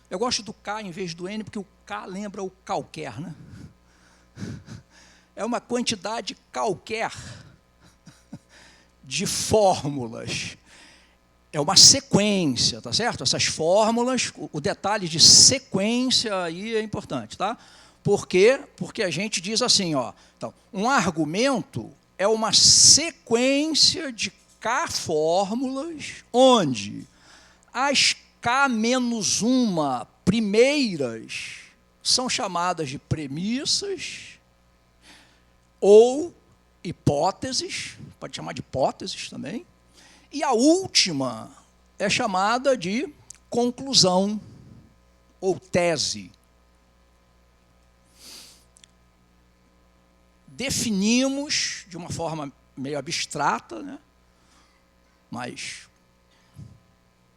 S1: Eu gosto do K em vez do N, porque o K lembra o qualquer, né? É uma quantidade qualquer de fórmulas. É uma sequência, tá certo? Essas fórmulas, o detalhe de sequência aí é importante, tá? Por quê? Porque a gente diz assim, ó, então, um argumento é uma sequência de K fórmulas, onde as K menos uma primeiras são chamadas de premissas ou hipóteses, pode chamar de hipóteses também, e a última é chamada de conclusão ou tese. Definimos de uma forma meio abstrata, né? Mas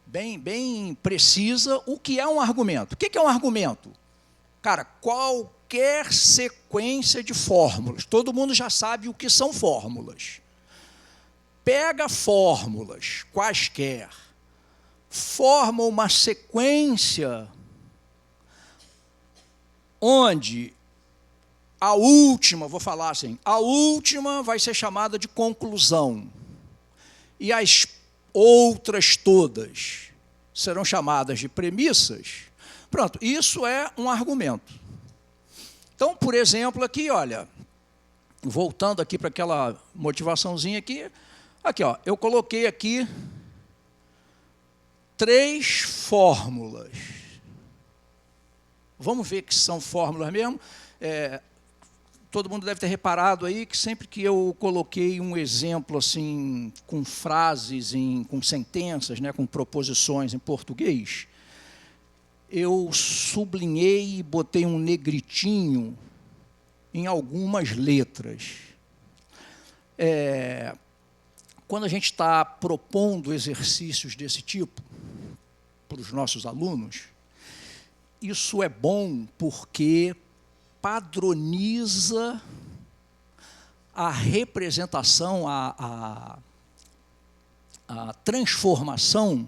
S1: bem precisa, o que é um argumento. O que é um argumento? Cara, qualquer sequência de fórmulas. Todo mundo já sabe o que são fórmulas. Pega fórmulas quaisquer, forma uma sequência onde a última, vou falar assim, a última vai ser chamada de conclusão. E as outras todas serão chamadas de premissas. Pronto, isso é um argumento. Então, por exemplo, aqui, olha, voltando aqui para aquela motivaçãozinha aqui, ó, eu coloquei aqui 3 fórmulas. Vamos ver que são fórmulas mesmo. Todo mundo deve ter reparado aí que sempre que eu coloquei um exemplo assim, com frases, com sentenças, né, com proposições em português, eu sublinhei e botei um negritinho em algumas letras. Quando a gente está propondo exercícios desse tipo para os nossos alunos, isso é bom porque padroniza a representação, a transformação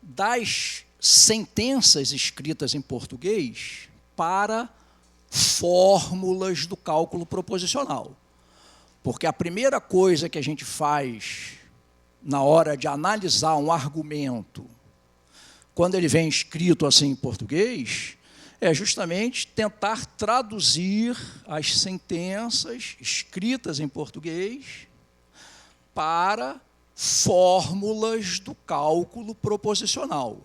S1: das sentenças escritas em português para fórmulas do cálculo proposicional. Porque a primeira coisa que a gente faz na hora de analisar um argumento, quando ele vem escrito assim em português, é justamente tentar traduzir as sentenças escritas em português para fórmulas do cálculo proposicional.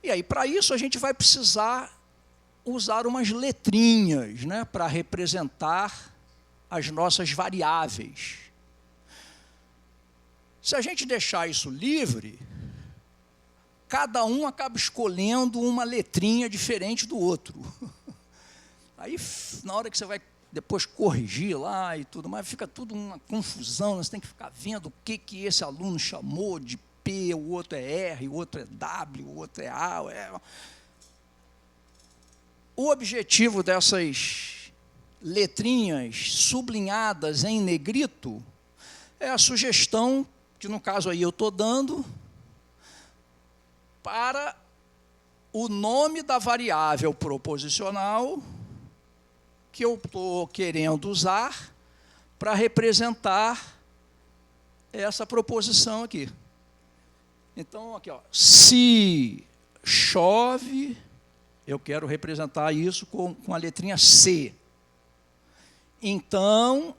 S1: E aí, para isso, a gente vai precisar usar umas letrinhas, né, para representar as nossas variáveis. Se a gente deixar isso livre, cada um acaba escolhendo uma letrinha diferente do outro. Aí, na hora que você vai depois corrigir lá e tudo mais, fica tudo uma confusão, você tem que ficar vendo o que esse aluno chamou de P, o outro é R, o outro é W, o outro é A. O objetivo dessas letrinhas sublinhadas em negrito é a sugestão, que no caso aí eu estou dando, para o nome da variável proposicional que eu estou querendo usar para representar essa proposição aqui. Então, aqui, ó, se chove, eu quero representar isso com a letrinha C. Então,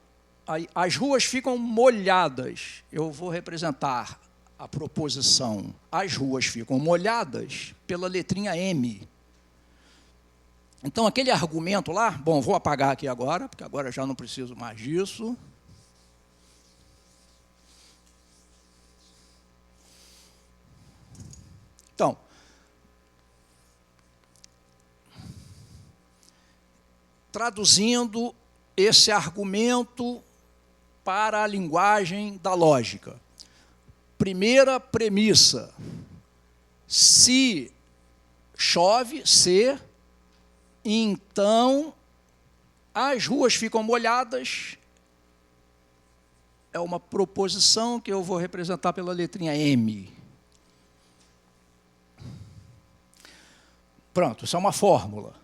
S1: as ruas ficam molhadas. Eu vou representar a proposição as ruas ficam molhadas pela letrinha M. Então, aquele argumento lá, bom, vou apagar aqui agora, porque agora já não preciso mais disso. Então, traduzindo esse argumento para a linguagem da lógica. Primeira premissa: se chove, se, então as ruas ficam molhadas, é uma proposição que eu vou representar pela letrinha M. Pronto, isso é uma fórmula.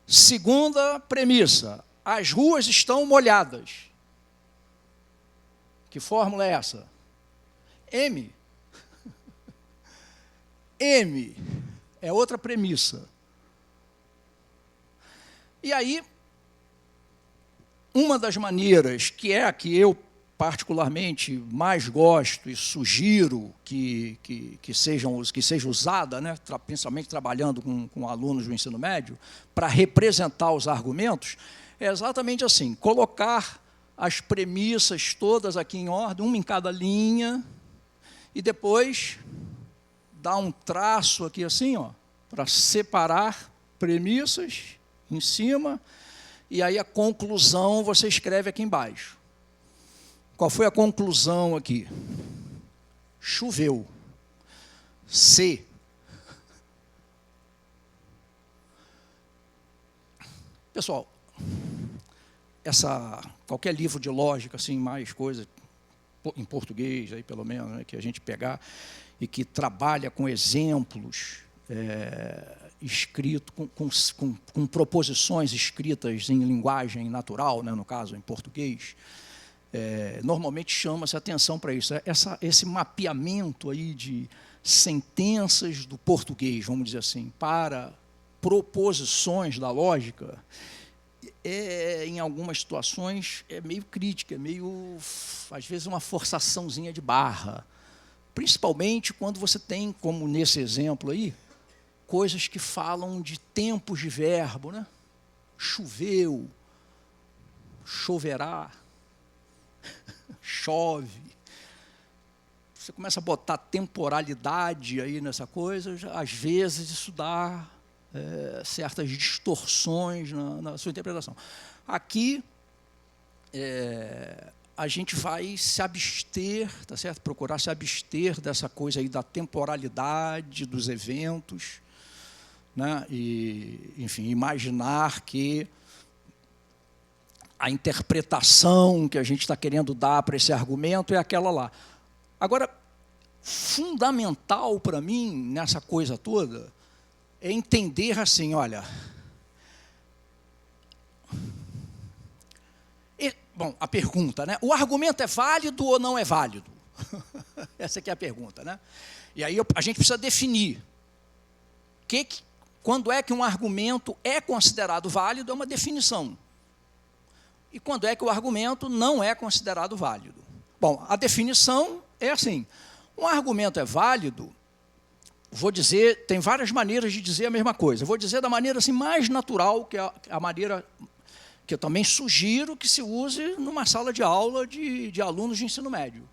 S1: Segunda premissa, as ruas estão molhadas. Que fórmula é essa? M. M é outra premissa. E aí, uma das maneiras, que é a que eu particularmente mais gosto e sugiro que seja usada, né, principalmente trabalhando com alunos do ensino médio, para representar os argumentos, é exatamente assim, colocar as premissas todas aqui em ordem, uma em cada linha, e depois dar um traço aqui assim, ó, para separar premissas em cima, e aí a conclusão você escreve aqui embaixo. Qual foi a conclusão aqui? Choveu. C. Pessoal, qualquer livro de lógica, assim, mais coisa, em português, aí pelo menos, né, que a gente pegar, e que trabalha com exemplos escritos, com proposições escritas em linguagem natural, né, no caso, em português, normalmente chama-se atenção para isso. Esse mapeamento aí de sentenças do português, vamos dizer assim, para proposições da lógica, em algumas situações, é meio crítica, é meio, às vezes, uma forçaçãozinha de barra. Principalmente quando você tem, como nesse exemplo aí, coisas que falam de tempos de verbo, né? Choveu, choverá, chove. Você começa a botar temporalidade aí nessa coisa, às vezes isso dá certas distorções na sua interpretação. Aqui, a gente vai se abster, tá certo? Procurar se abster dessa coisa aí da temporalidade dos eventos, né? E, enfim, imaginar que a interpretação que a gente está querendo dar para esse argumento é aquela lá. Agora, fundamental para mim, nessa coisa toda, é entender assim, olha, bom, a pergunta, né? O argumento é válido ou não é válido? Essa aqui é a pergunta, né? E aí a gente precisa definir quando é que um argumento é considerado válido, é uma definição. E quando é que o argumento não é considerado válido? Bom, a definição é assim, um argumento é válido, vou dizer, tem várias maneiras de dizer a mesma coisa. Eu vou dizer da maneira assim, mais natural, que é a maneira que eu também sugiro que se use numa sala de aula de alunos de ensino médio.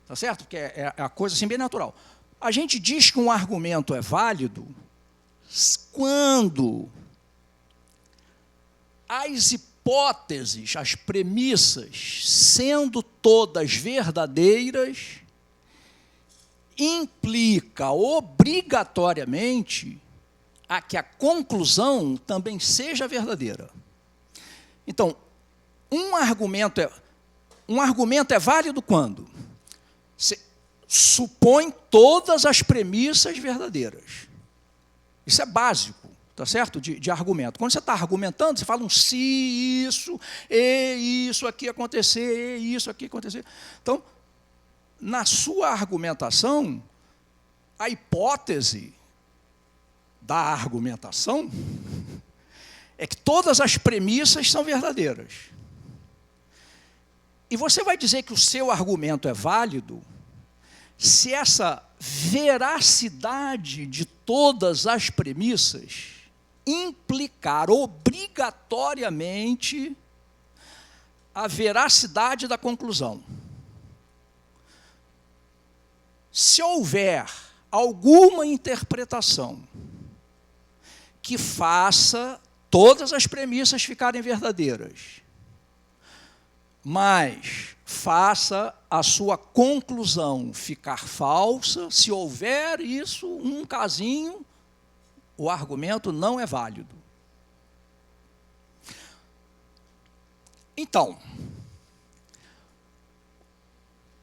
S1: Tá certo? Porque é a coisa assim bem natural. A gente diz que um argumento é válido quando as hipóteses, as premissas, sendo todas verdadeiras, implica obrigatoriamente a que a conclusão também seja verdadeira. Então, um argumento é válido quando se supõe todas as premissas verdadeiras. Isso é básico, tá certo? De argumento. Quando você está argumentando, você fala um se isso, e isso aqui acontecer, e isso aqui acontecer. Então, na sua argumentação, a hipótese da argumentação é que todas as premissas são verdadeiras. E você vai dizer que o seu argumento é válido se essa veracidade de todas as premissas implicar obrigatoriamente a veracidade da conclusão. Se houver alguma interpretação que faça todas as premissas ficarem verdadeiras, mas faça a sua conclusão ficar falsa, se houver isso, um casinho, o argumento não é válido. Então,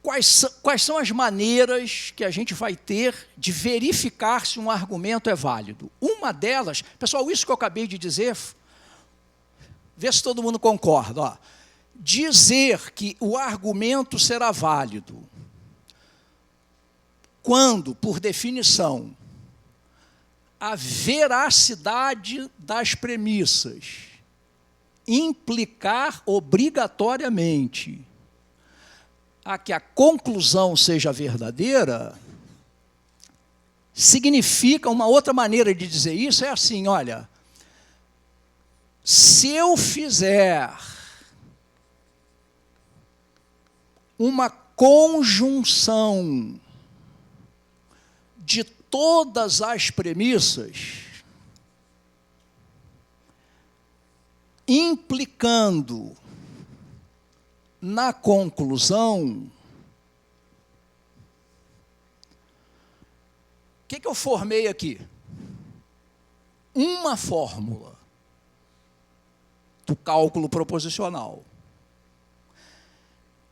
S1: quais são as maneiras que a gente vai ter de verificar se um argumento é válido? Uma delas, pessoal, isso que eu acabei de dizer, vê se todo mundo concorda. Ó. Dizer que o argumento será válido quando, por definição, a veracidade das premissas implicar obrigatoriamente a que a conclusão seja verdadeira, significa, uma outra maneira de dizer isso é assim, olha, se eu fizer uma conjunção de todas as premissas, implicando na conclusão, o que eu formei aqui? Uma fórmula do cálculo proposicional.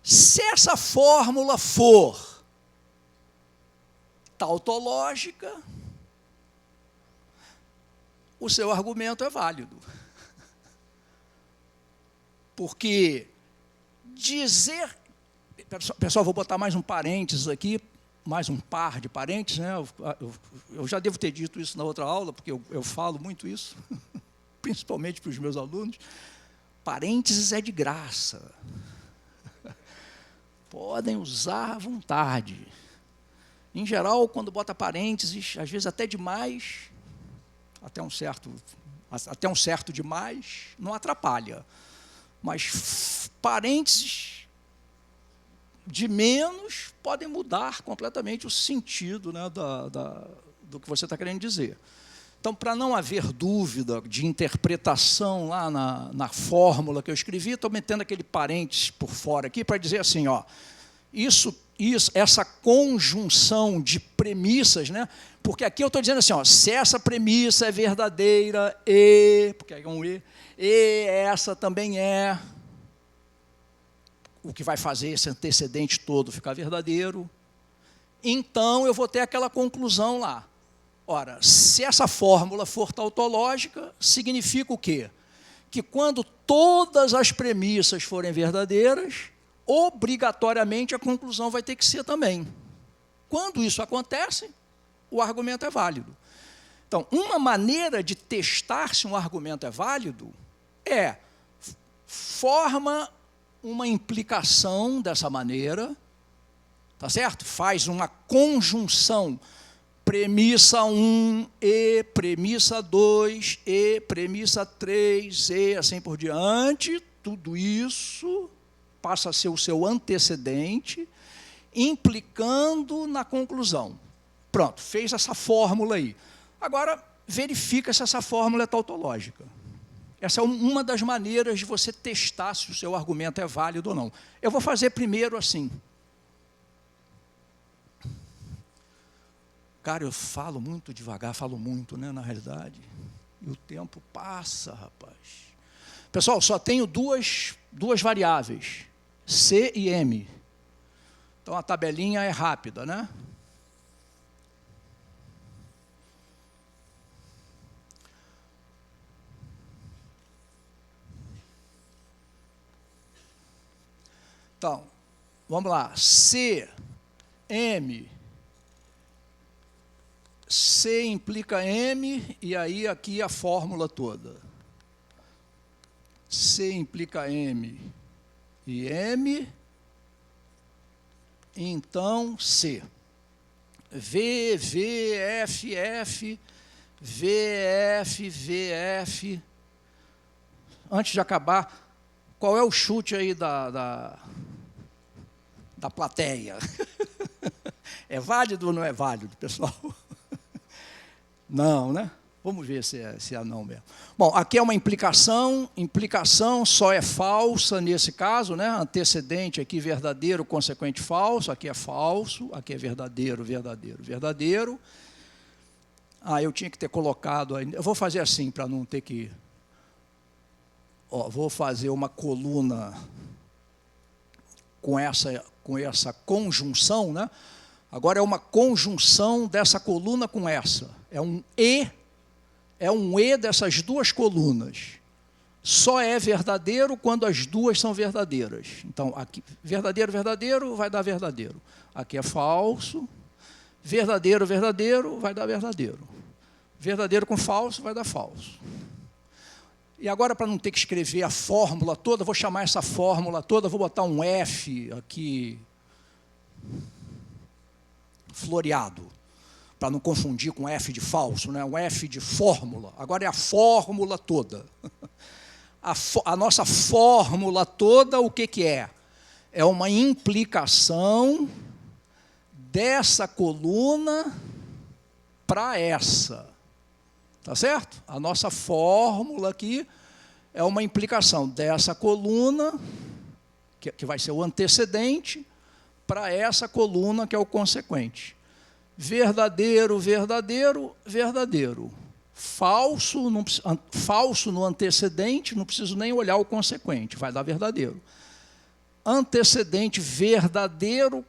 S1: Se essa fórmula for tautológica, o seu argumento é válido. Porque dizer... Pessoal, vou botar mais um parênteses aqui, mais um par de parênteses, né? Eu já devo ter dito isso na outra aula, porque eu falo muito isso, principalmente para os meus alunos. Parênteses é de graça. Podem usar à vontade. Em geral, quando bota parênteses, às vezes até demais, até um certo demais, não atrapalha. Mas parênteses de menos podem mudar completamente o sentido, né, do que você está querendo dizer. Então, para não haver dúvida de interpretação lá na fórmula que eu escrevi, estou metendo aquele parênteses por fora aqui para dizer assim, ó, essa conjunção de premissas, né? Porque aqui eu estou dizendo assim, ó, se essa premissa é verdadeira, porque é um e essa também é, o que vai fazer esse antecedente todo ficar verdadeiro, então eu vou ter aquela conclusão lá. Ora, se essa fórmula for tautológica, significa o quê? Que quando todas as premissas forem verdadeiras, obrigatoriamente a conclusão vai ter que ser também. Quando isso acontece, o argumento é válido. Então, uma maneira de testar se um argumento é válido é forma uma implicação dessa maneira, tá certo? Faz uma conjunção, premissa 1, e premissa 2, e premissa 3, e assim por diante, tudo isso passa a ser o seu antecedente, implicando na conclusão. Pronto, fez essa fórmula aí. Agora, verifica se essa fórmula é tautológica. Essa é uma das maneiras de você testar se o seu argumento é válido ou não. Eu vou fazer primeiro assim. Cara, eu falo muito devagar, falo muito, né, na realidade. E o tempo passa, rapaz. Pessoal, só tenho duas variáveis, C e M. Então, a tabelinha é rápida, né? Então, vamos lá. C, M. C implica M, e aí aqui a fórmula toda. C implica M e M, então C. V, V, F, F, V, F, V, F. Antes de acabar, qual é o chute aí da plateia? É válido ou não é válido, pessoal? Não, né? Vamos ver se é não mesmo. Bom, aqui é uma implicação só é falsa nesse caso, né? Antecedente aqui verdadeiro, consequente falso, aqui é falso, aqui é verdadeiro, verdadeiro, verdadeiro. Ah, eu tinha que ter colocado aí, eu vou fazer assim para não ter que... Ó, vou fazer uma coluna com com essa conjunção, né? Agora é uma conjunção dessa coluna com essa. É um E dessas duas colunas. Só é verdadeiro quando as duas são verdadeiras. Então, aqui, verdadeiro, verdadeiro, vai dar verdadeiro. Aqui é falso. Verdadeiro, verdadeiro, vai dar verdadeiro. Verdadeiro com falso, vai dar falso. E agora, para não ter que escrever a fórmula toda, vou chamar essa fórmula toda, vou botar um F aqui, floreado, para não confundir com F de falso, né? Um F de fórmula. Agora é a fórmula toda. A nossa fórmula toda, o que é? É uma implicação dessa coluna para essa. Tá certo? A nossa fórmula aqui é uma implicação dessa coluna, que vai ser o antecedente, para essa coluna que é o consequente. Verdadeiro, verdadeiro, verdadeiro. Falso no antecedente, não preciso nem olhar o consequente, vai dar verdadeiro. Antecedente verdadeiro,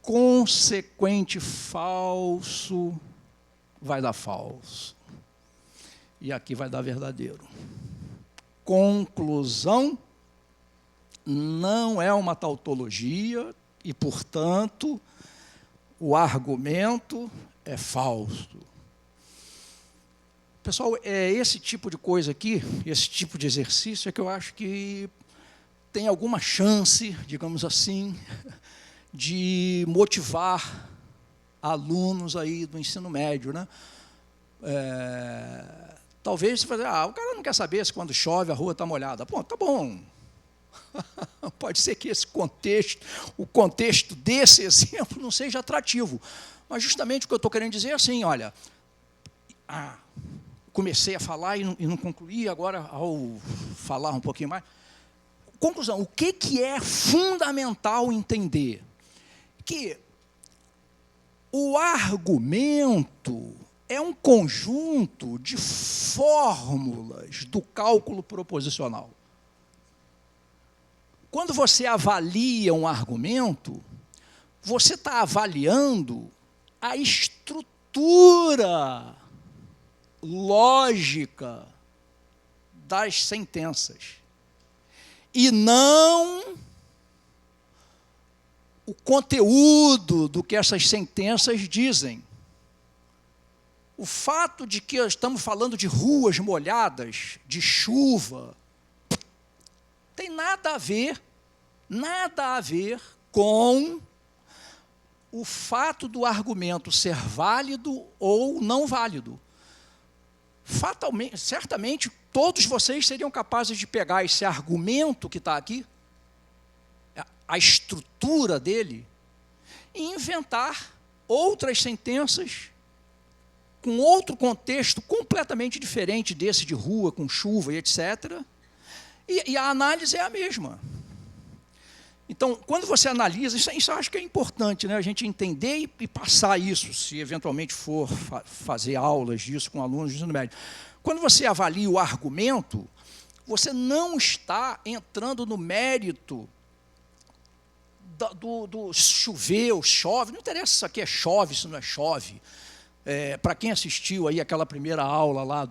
S1: consequente falso, vai dar falso. E aqui vai dar verdadeiro. Conclusão, não é uma tautologia e, portanto, o argumento é falso. Pessoal, é esse tipo de coisa aqui, esse tipo de exercício é que eu acho que tem alguma chance, digamos assim, de motivar alunos aí do ensino médio, né? Talvez você fale, o cara não quer saber se quando chove a rua está molhada. Pô, tá bom. Pode ser que esse contexto, o contexto desse exemplo não seja atrativo. Mas justamente o que eu estou querendo dizer é assim, olha, comecei a falar e não concluí, agora ao falar um pouquinho mais. Conclusão, o que é fundamental entender? Que o argumento é um conjunto de fórmulas do cálculo proposicional. Quando você avalia um argumento, você está avaliando a estrutura lógica das sentenças e não o conteúdo do que essas sentenças dizem. O fato de que estamos falando de ruas molhadas, de chuva, tem nada a ver com o fato do argumento ser válido ou não válido. Fatalmente, certamente, todos vocês seriam capazes de pegar esse argumento que está aqui, a estrutura dele, e inventar outras sentenças com outro contexto completamente diferente desse de rua, com chuva e etc. E a análise é a mesma. Então, quando você analisa, isso eu acho que é importante, né? A gente entender e passar isso, se eventualmente for fazer aulas disso com alunos do ensino médio. Quando você avalia o argumento, você não está entrando no mérito do chover ou chove, não interessa se isso aqui é chove, se não é chove. Para quem assistiu aí aquela primeira aula lá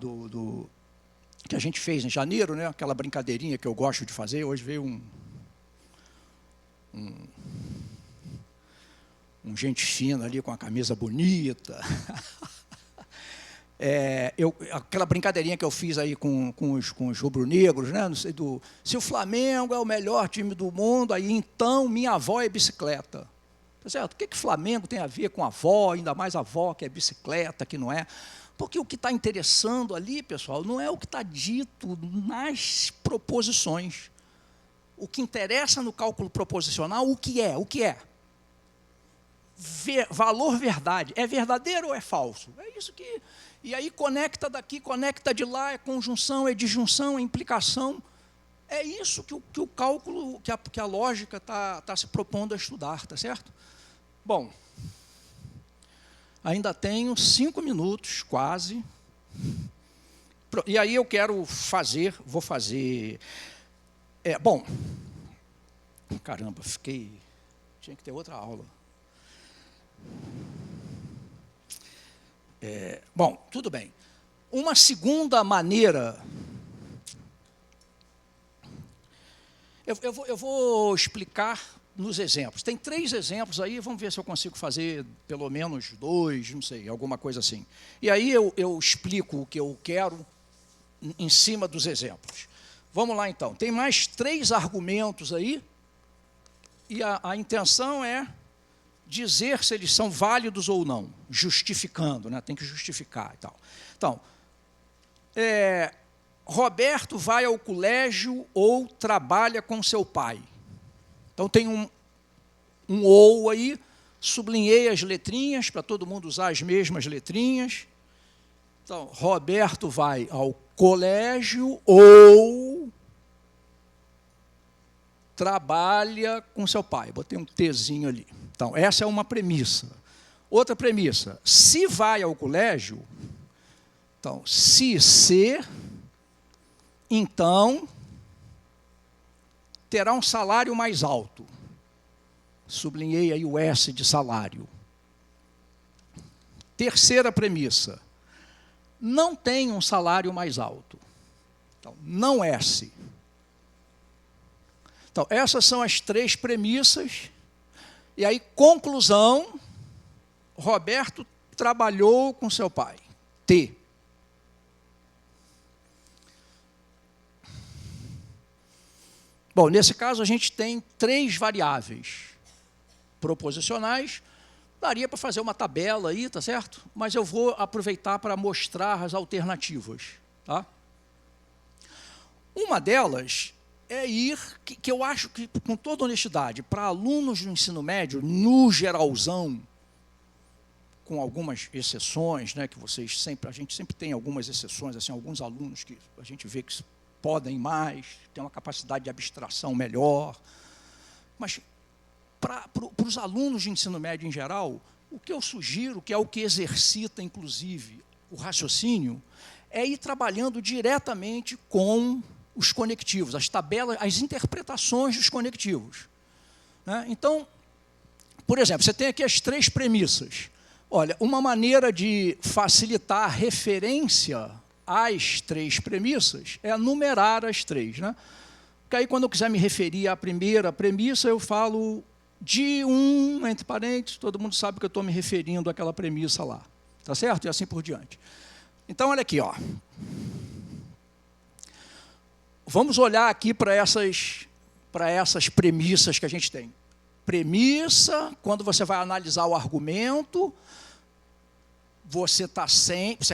S1: que a gente fez em janeiro, né? Aquela brincadeirinha que eu gosto de fazer, hoje veio um gente fina ali com a camisa bonita. Aquela brincadeirinha que eu fiz aí com os rubro-negros, né? Não sei, se o Flamengo é o melhor time do mundo, aí então minha avó é bicicleta. Tá certo? O que Flamengo tem a ver com a avó, ainda mais a avó que é bicicleta, que não é? Porque o que está interessando ali, pessoal, não é o que está dito nas proposições. O que interessa no cálculo proposicional, o que é? Valor verdade. É verdadeiro ou é falso? É isso que... E aí conecta daqui, conecta de lá, é conjunção, é disjunção, é implicação. É isso que o cálculo, que a lógica está se propondo a estudar, tá certo? Bom, ainda tenho 5 minutos, quase. E aí eu vou fazer... Bom, caramba, tinha que ter outra aula. Bom, tudo bem. Uma segunda maneira... Eu vou explicar nos exemplos. Tem 3 exemplos aí, vamos ver se eu consigo fazer pelo menos 2, não sei, alguma coisa assim. E aí eu explico o que eu quero em cima dos exemplos. Vamos lá, então. Tem mais 3 argumentos aí, e a intenção é dizer se eles são válidos ou não, justificando, né? Tem que justificar e tal. Então, Roberto vai ao colégio ou trabalha com seu pai. Então, tem um ou aí, sublinhei as letrinhas, para todo mundo usar as mesmas letrinhas. Então, Roberto vai ao colégio ou trabalha com seu pai. Botei um Tzinho ali. Então, essa é uma premissa. Outra premissa, se vai ao colégio, então, se, então, terá um salário mais alto. Sublinhei aí o S de salário. Terceira premissa, não tem um salário mais alto. Então, não S. Então, essas são as 3 premissas. E aí, conclusão, Roberto trabalhou com seu pai. T. Bom, nesse caso, a gente tem 3 variáveis proposicionais. Daria para fazer uma tabela aí, tá certo? Mas eu vou aproveitar para mostrar as alternativas. Tá? Uma delas é ir, que eu acho que, com toda honestidade, para alunos do ensino médio, no geralzão, com algumas exceções, né, que a gente sempre tem algumas exceções, assim, alguns alunos que a gente vê que podem mais, têm uma capacidade de abstração melhor. Mas, para os alunos de ensino médio em geral, o que eu sugiro, que é o que exercita, inclusive, o raciocínio, é ir trabalhando diretamente com os conectivos, as tabelas, as interpretações dos conectivos. Né? Então, por exemplo, você tem aqui as 3 premissas. Olha, uma maneira de facilitar a referência às 3 premissas é numerar as 3. Né? Porque aí, quando eu quiser me referir à primeira premissa, eu falo de entre parênteses, todo mundo sabe que eu estou me referindo àquela premissa lá. Tá certo? E assim por diante. Então, olha aqui, ó. Vamos olhar aqui para essas premissas que a gente tem. Premissa, quando você vai analisar o argumento, você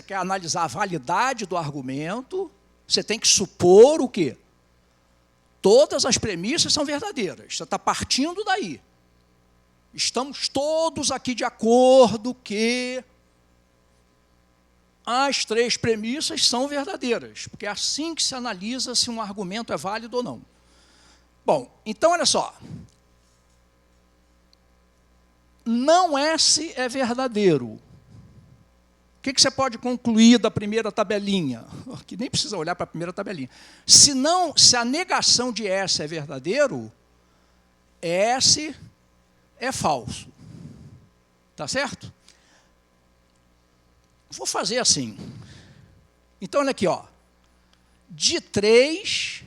S1: quer analisar a validade do argumento, você tem que supor o quê? Todas as premissas são verdadeiras. Você está partindo daí. Estamos todos aqui de acordo que as 3 premissas são verdadeiras, porque é assim que se analisa se um argumento é válido ou não. Bom, então, olha só. Não S é verdadeiro. O que você pode concluir da primeira tabelinha? Que nem precisa olhar para a primeira tabelinha. Se a negação de S é verdadeiro, S é falso. Tá certo? Vou fazer assim. Então, olha aqui, ó. De 3,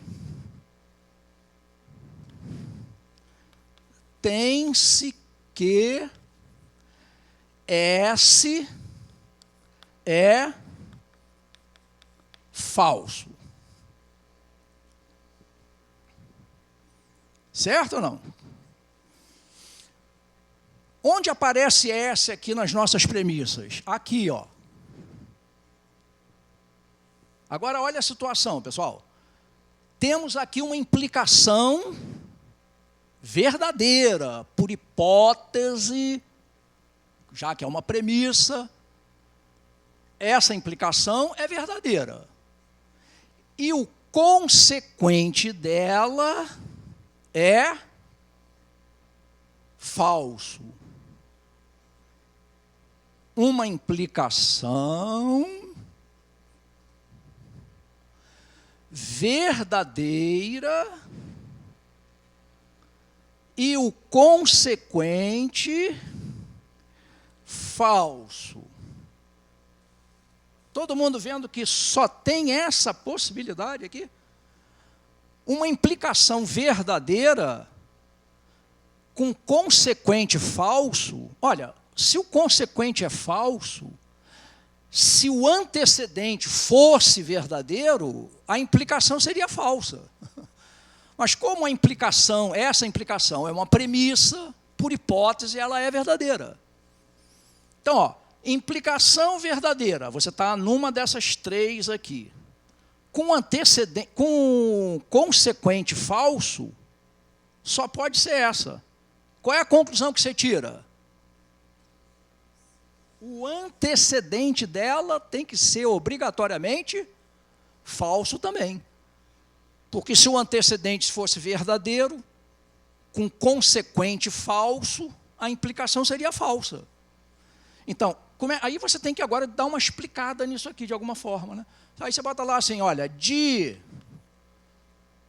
S1: tem-se que S é falso. Certo ou não? Onde aparece S aqui nas nossas premissas? Aqui, ó. Agora, olha a situação, pessoal. Temos aqui uma implicação verdadeira, por hipótese, já que é uma premissa, essa implicação é verdadeira. E o consequente dela é falso. Uma implicação verdadeira e o consequente falso. Todo mundo vendo que só tem essa possibilidade aqui? Uma implicação verdadeira com consequente falso. Olha, se o consequente é falso, se o antecedente fosse verdadeiro, a implicação seria falsa. Mas como essa implicação é uma premissa, por hipótese, ela é verdadeira. Então, ó, implicação verdadeira, você está numa dessas três aqui. Com consequente falso, só pode ser essa. Qual é a conclusão que você tira? O antecedente dela tem que ser obrigatoriamente falso também. Porque se o antecedente fosse verdadeiro, com consequente falso, a implicação seria falsa. Então, aí você tem que agora dar uma explicada nisso aqui, de alguma forma, né? Aí você bota lá assim, olha, de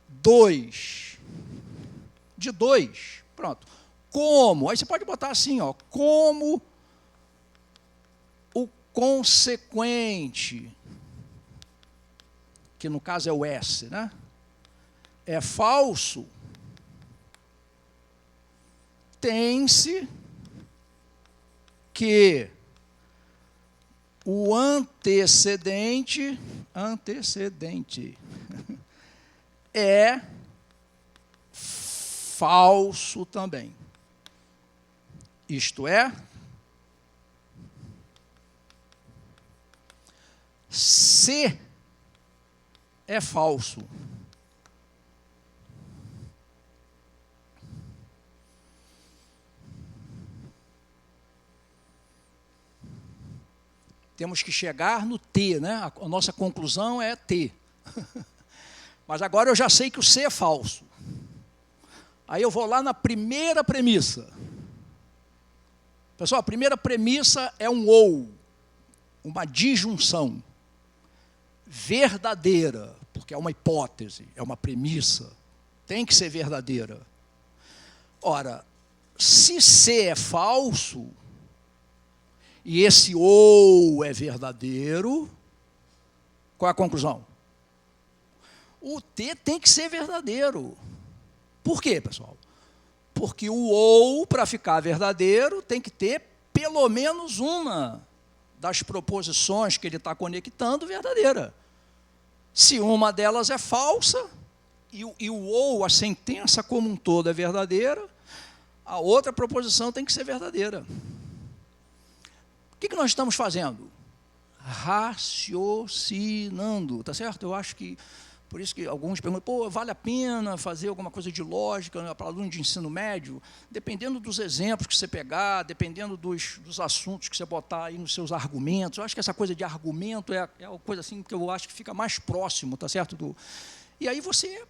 S1: 2, pronto. Como? Aí você pode botar assim, ó, como o consequente, que no caso é o S, né? É falso, tem-se que o antecedente é falso também. Isto é, se é falso, temos que chegar no T, né? A nossa conclusão é T. Mas agora eu já sei que o C é falso. Aí eu vou lá na primeira premissa. Pessoal, a primeira premissa é um ou, uma disjunção verdadeira, porque é uma hipótese, é uma premissa, tem que ser verdadeira. Ora, se C é falso, e esse ou é verdadeiro, qual é a conclusão? O T tem que ser verdadeiro. Por quê, pessoal? Porque o ou, para ficar verdadeiro, tem que ter pelo menos uma das proposições que ele está conectando verdadeira. Se uma delas é falsa, e o ou, a sentença como um todo, é verdadeira, a outra proposição tem que ser verdadeira. O que nós estamos fazendo? Raciocinando, tá certo? Eu acho que, por isso que alguns perguntam, pô, vale a pena fazer alguma coisa de lógica, né, para aluno de ensino médio? Dependendo dos exemplos que você pegar, dependendo dos assuntos que você botar aí nos seus argumentos, eu acho que essa coisa de argumento é a coisa assim que eu acho que fica mais próximo, tá certo? E aí você,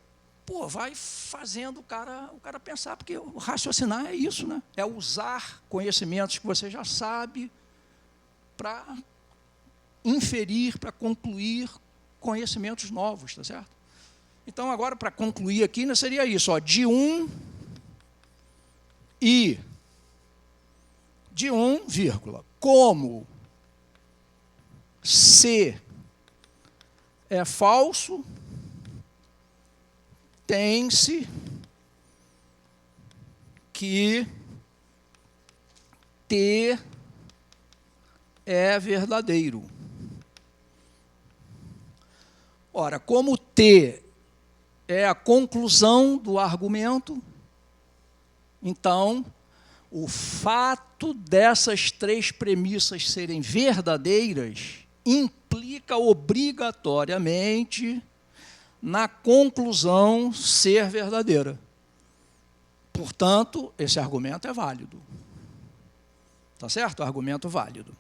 S1: pô, vai fazendo o cara pensar, porque o raciocinar é isso, né? É usar conhecimentos que você já sabe para inferir, para concluir conhecimentos novos, tá certo? Então, agora, para concluir aqui, né, seria isso, ó, de 1, vírgula, como C é falso, tem-se que T é verdadeiro. Ora, como T é a conclusão do argumento, então, o fato dessas três premissas serem verdadeiras implica obrigatoriamente na conclusão ser verdadeira. Portanto, esse argumento é válido. Tá certo? Argumento válido.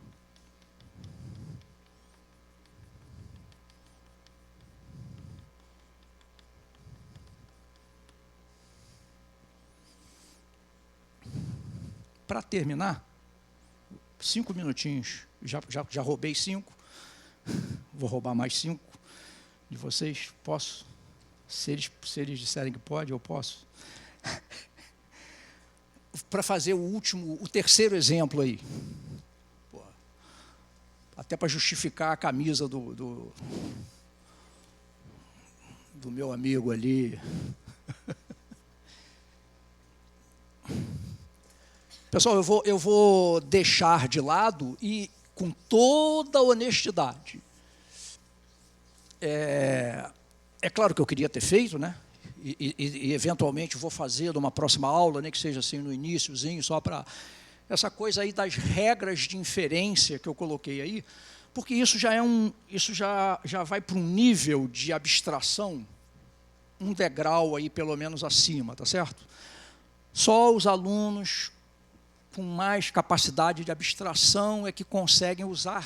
S1: Para terminar, 5 minutinhos, já roubei 5, vou roubar mais 5 de vocês, posso? Se eles disserem que pode, eu posso. para fazer o terceiro exemplo aí. Pô, até para justificar a camisa do meu amigo ali. Pessoal, eu vou deixar de lado e, com toda a honestidade, é claro que eu queria ter feito, né? E eventualmente vou fazer numa próxima aula, nem que seja assim no iniciozinho, só para essa coisa aí das regras de inferência que eu coloquei aí, porque isso já vai para um nível de abstração, um degrau aí pelo menos acima, tá certo? Só os alunos com mais capacidade de abstração é que conseguem usar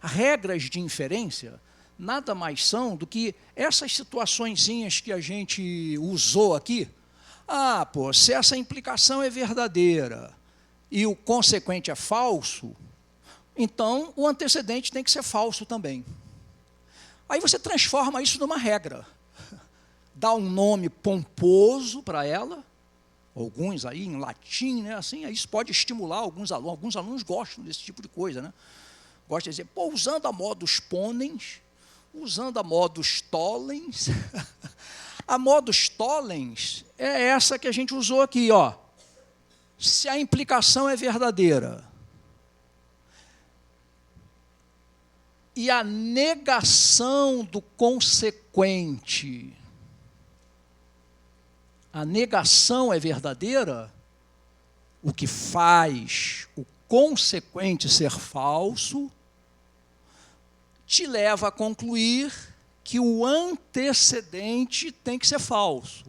S1: regras de inferência. Nada mais são do que essas situaçõezinhas que a gente usou aqui. Ah, pô, se essa implicação é verdadeira e o consequente é falso, então o antecedente tem que ser falso também. Aí você transforma isso numa regra. Dá um nome pomposo para ela, alguns aí em latim, né? Assim, isso pode estimular alguns alunos gostam desse tipo de coisa, né? Gostam de dizer, pô, usando a modus ponens, usando a modus tollens. A modus tollens é essa que a gente usou aqui, ó. Se a implicação é verdadeira e a negação do consequente, a negação é verdadeira, o que faz o consequente ser falso, te leva a concluir que o antecedente tem que ser falso.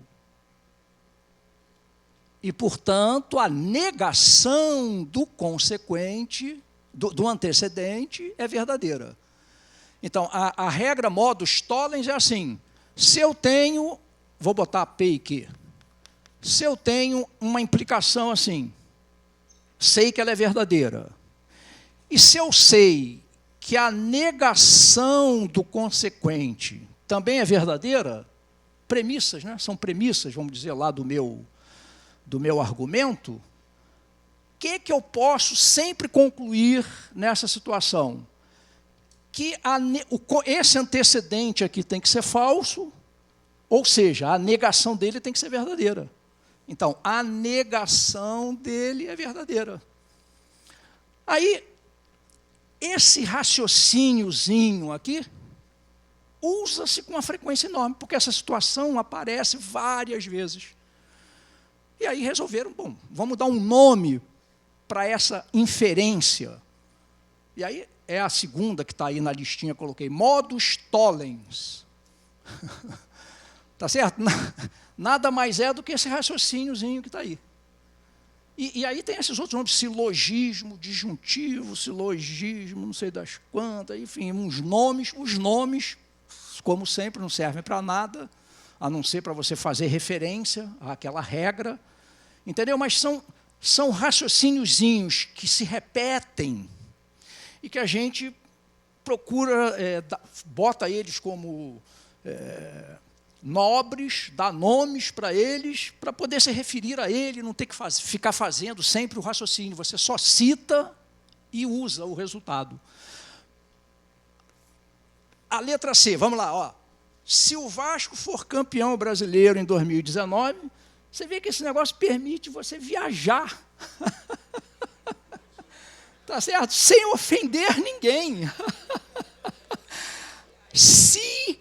S1: E, portanto, a negação do consequente, do antecedente, é verdadeira. Então, a regra modus tollens é assim, se eu tenho, vou botar P e Q, se eu tenho uma implicação assim, sei que ela é verdadeira, e se eu sei que a negação do consequente também é verdadeira, premissas, né? São premissas, vamos dizer lá, do meu argumento, o que eu posso sempre concluir nessa situação? Que esse antecedente aqui tem que ser falso, ou seja, a negação dele tem que ser verdadeira. Então, a negação dele é verdadeira. Aí, esse raciocíniozinho aqui usa-se com uma frequência enorme, porque essa situação aparece várias vezes. E aí resolveram, bom, vamos dar um nome para essa inferência. E aí é a segunda que está aí na listinha, coloquei, modus tollens. Tá certo? Nada mais é do que esse raciocíniozinho que está aí. E aí tem esses outros nomes, silogismo, disjuntivo, silogismo, não sei das quantas, enfim, uns nomes. Os nomes, como sempre, não servem para nada, a não ser para você fazer referência àquela regra, entendeu? Mas são raciocíniozinhos que se repetem e que a gente procura, bota eles como nobres, dá nomes para eles, para poder se referir a ele, não ter que ficar fazendo sempre o raciocínio. Você só cita e usa o resultado. A letra C, vamos lá. Ó. Se o Vasco for campeão brasileiro em 2019, você vê que esse negócio permite você viajar. Tá certo? Sem ofender ninguém. Se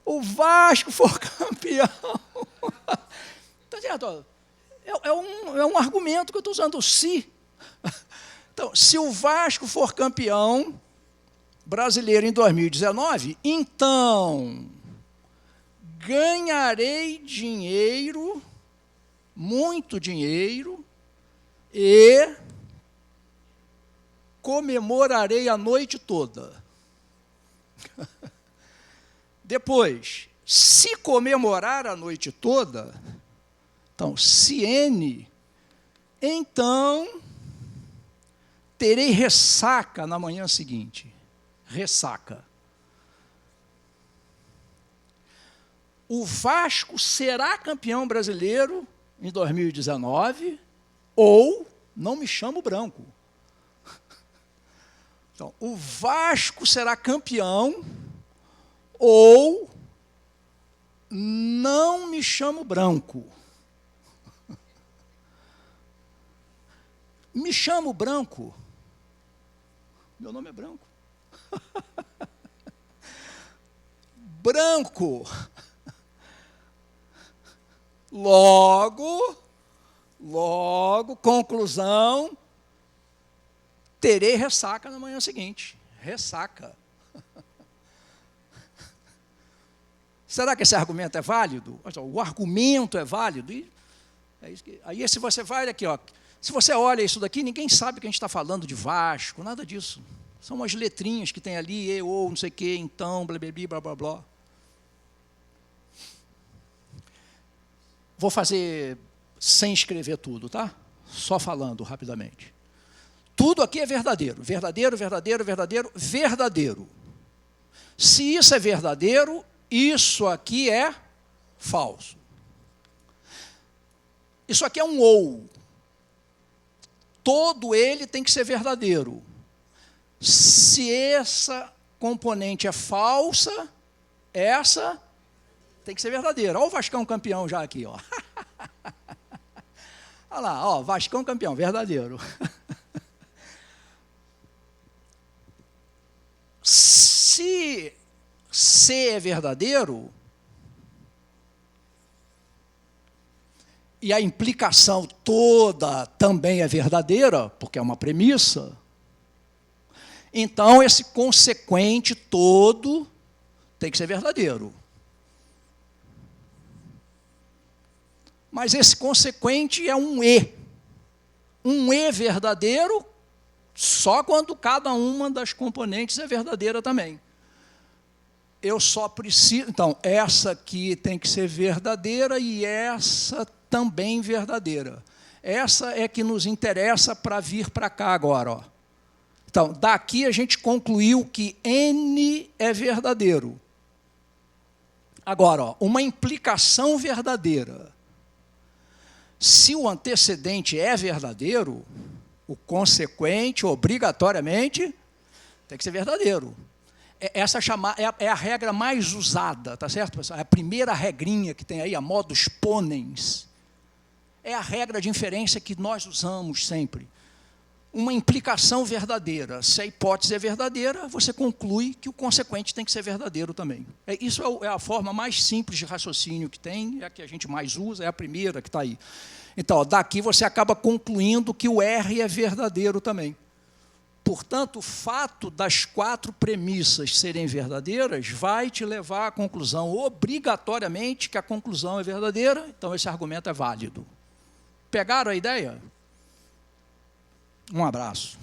S1: o Vasco for campeão. Tá certo? É um argumento que eu estou usando, se. Então, se o Vasco for campeão brasileiro em 2019, então ganharei dinheiro, muito dinheiro, e comemorarei a noite toda. Depois, se comemorar a noite toda, então, se N, então terei ressaca na manhã seguinte. Ressaca. O Vasco será campeão brasileiro em 2019, ou não me chamo branco. Então, o Vasco será campeão, ou não me chamo branco. Me chamo branco. Meu nome é branco. Branco. Logo, conclusão, terei ressaca na manhã seguinte. Ressaca. Será que esse argumento é válido? O argumento é válido. Aí se você vai aqui, ó, se você olha isso daqui, ninguém sabe que a gente está falando de Vasco, nada disso. São umas letrinhas que tem ali, e, ou, não sei o quê, então, blá, blá, blá, blá, blá. Vou fazer sem escrever tudo, tá? Só falando rapidamente. Tudo aqui é verdadeiro. Verdadeiro, verdadeiro, verdadeiro, verdadeiro. Se isso é verdadeiro, isso aqui é falso. Isso aqui é um ou. Todo ele tem que ser verdadeiro. Se essa componente é falsa, essa tem que ser verdadeira. Olha o Vascão campeão já aqui, ó. Olha lá, ó, Vascão campeão, verdadeiro. Se C é verdadeiro, e a implicação toda também é verdadeira, porque é uma premissa, então esse consequente todo tem que ser verdadeiro. Mas esse consequente é um E. Um E verdadeiro só quando cada uma das componentes é verdadeira também. Eu só preciso... Então, essa aqui tem que ser verdadeira e essa também verdadeira. Essa é que nos interessa para vir para cá agora, ó. Então, daqui a gente concluiu que N é verdadeiro. Agora, ó, uma implicação verdadeira. Se o antecedente é verdadeiro, o consequente, obrigatoriamente, tem que ser verdadeiro. Essa é a regra mais usada, tá certo, pessoal? É a primeira regrinha que tem aí, a modus ponens. É a regra de inferência que nós usamos sempre. Uma implicação verdadeira. Se a hipótese é verdadeira, você conclui que o consequente tem que ser verdadeiro também. Isso é a forma mais simples de raciocínio que tem, é a que a gente mais usa, é a primeira que está aí. Então, daqui você acaba concluindo que o R é verdadeiro também. Portanto, o fato das 4 premissas serem verdadeiras vai te levar à conclusão, obrigatoriamente, que a conclusão é verdadeira, então esse argumento é válido. Pegaram a ideia? Um abraço.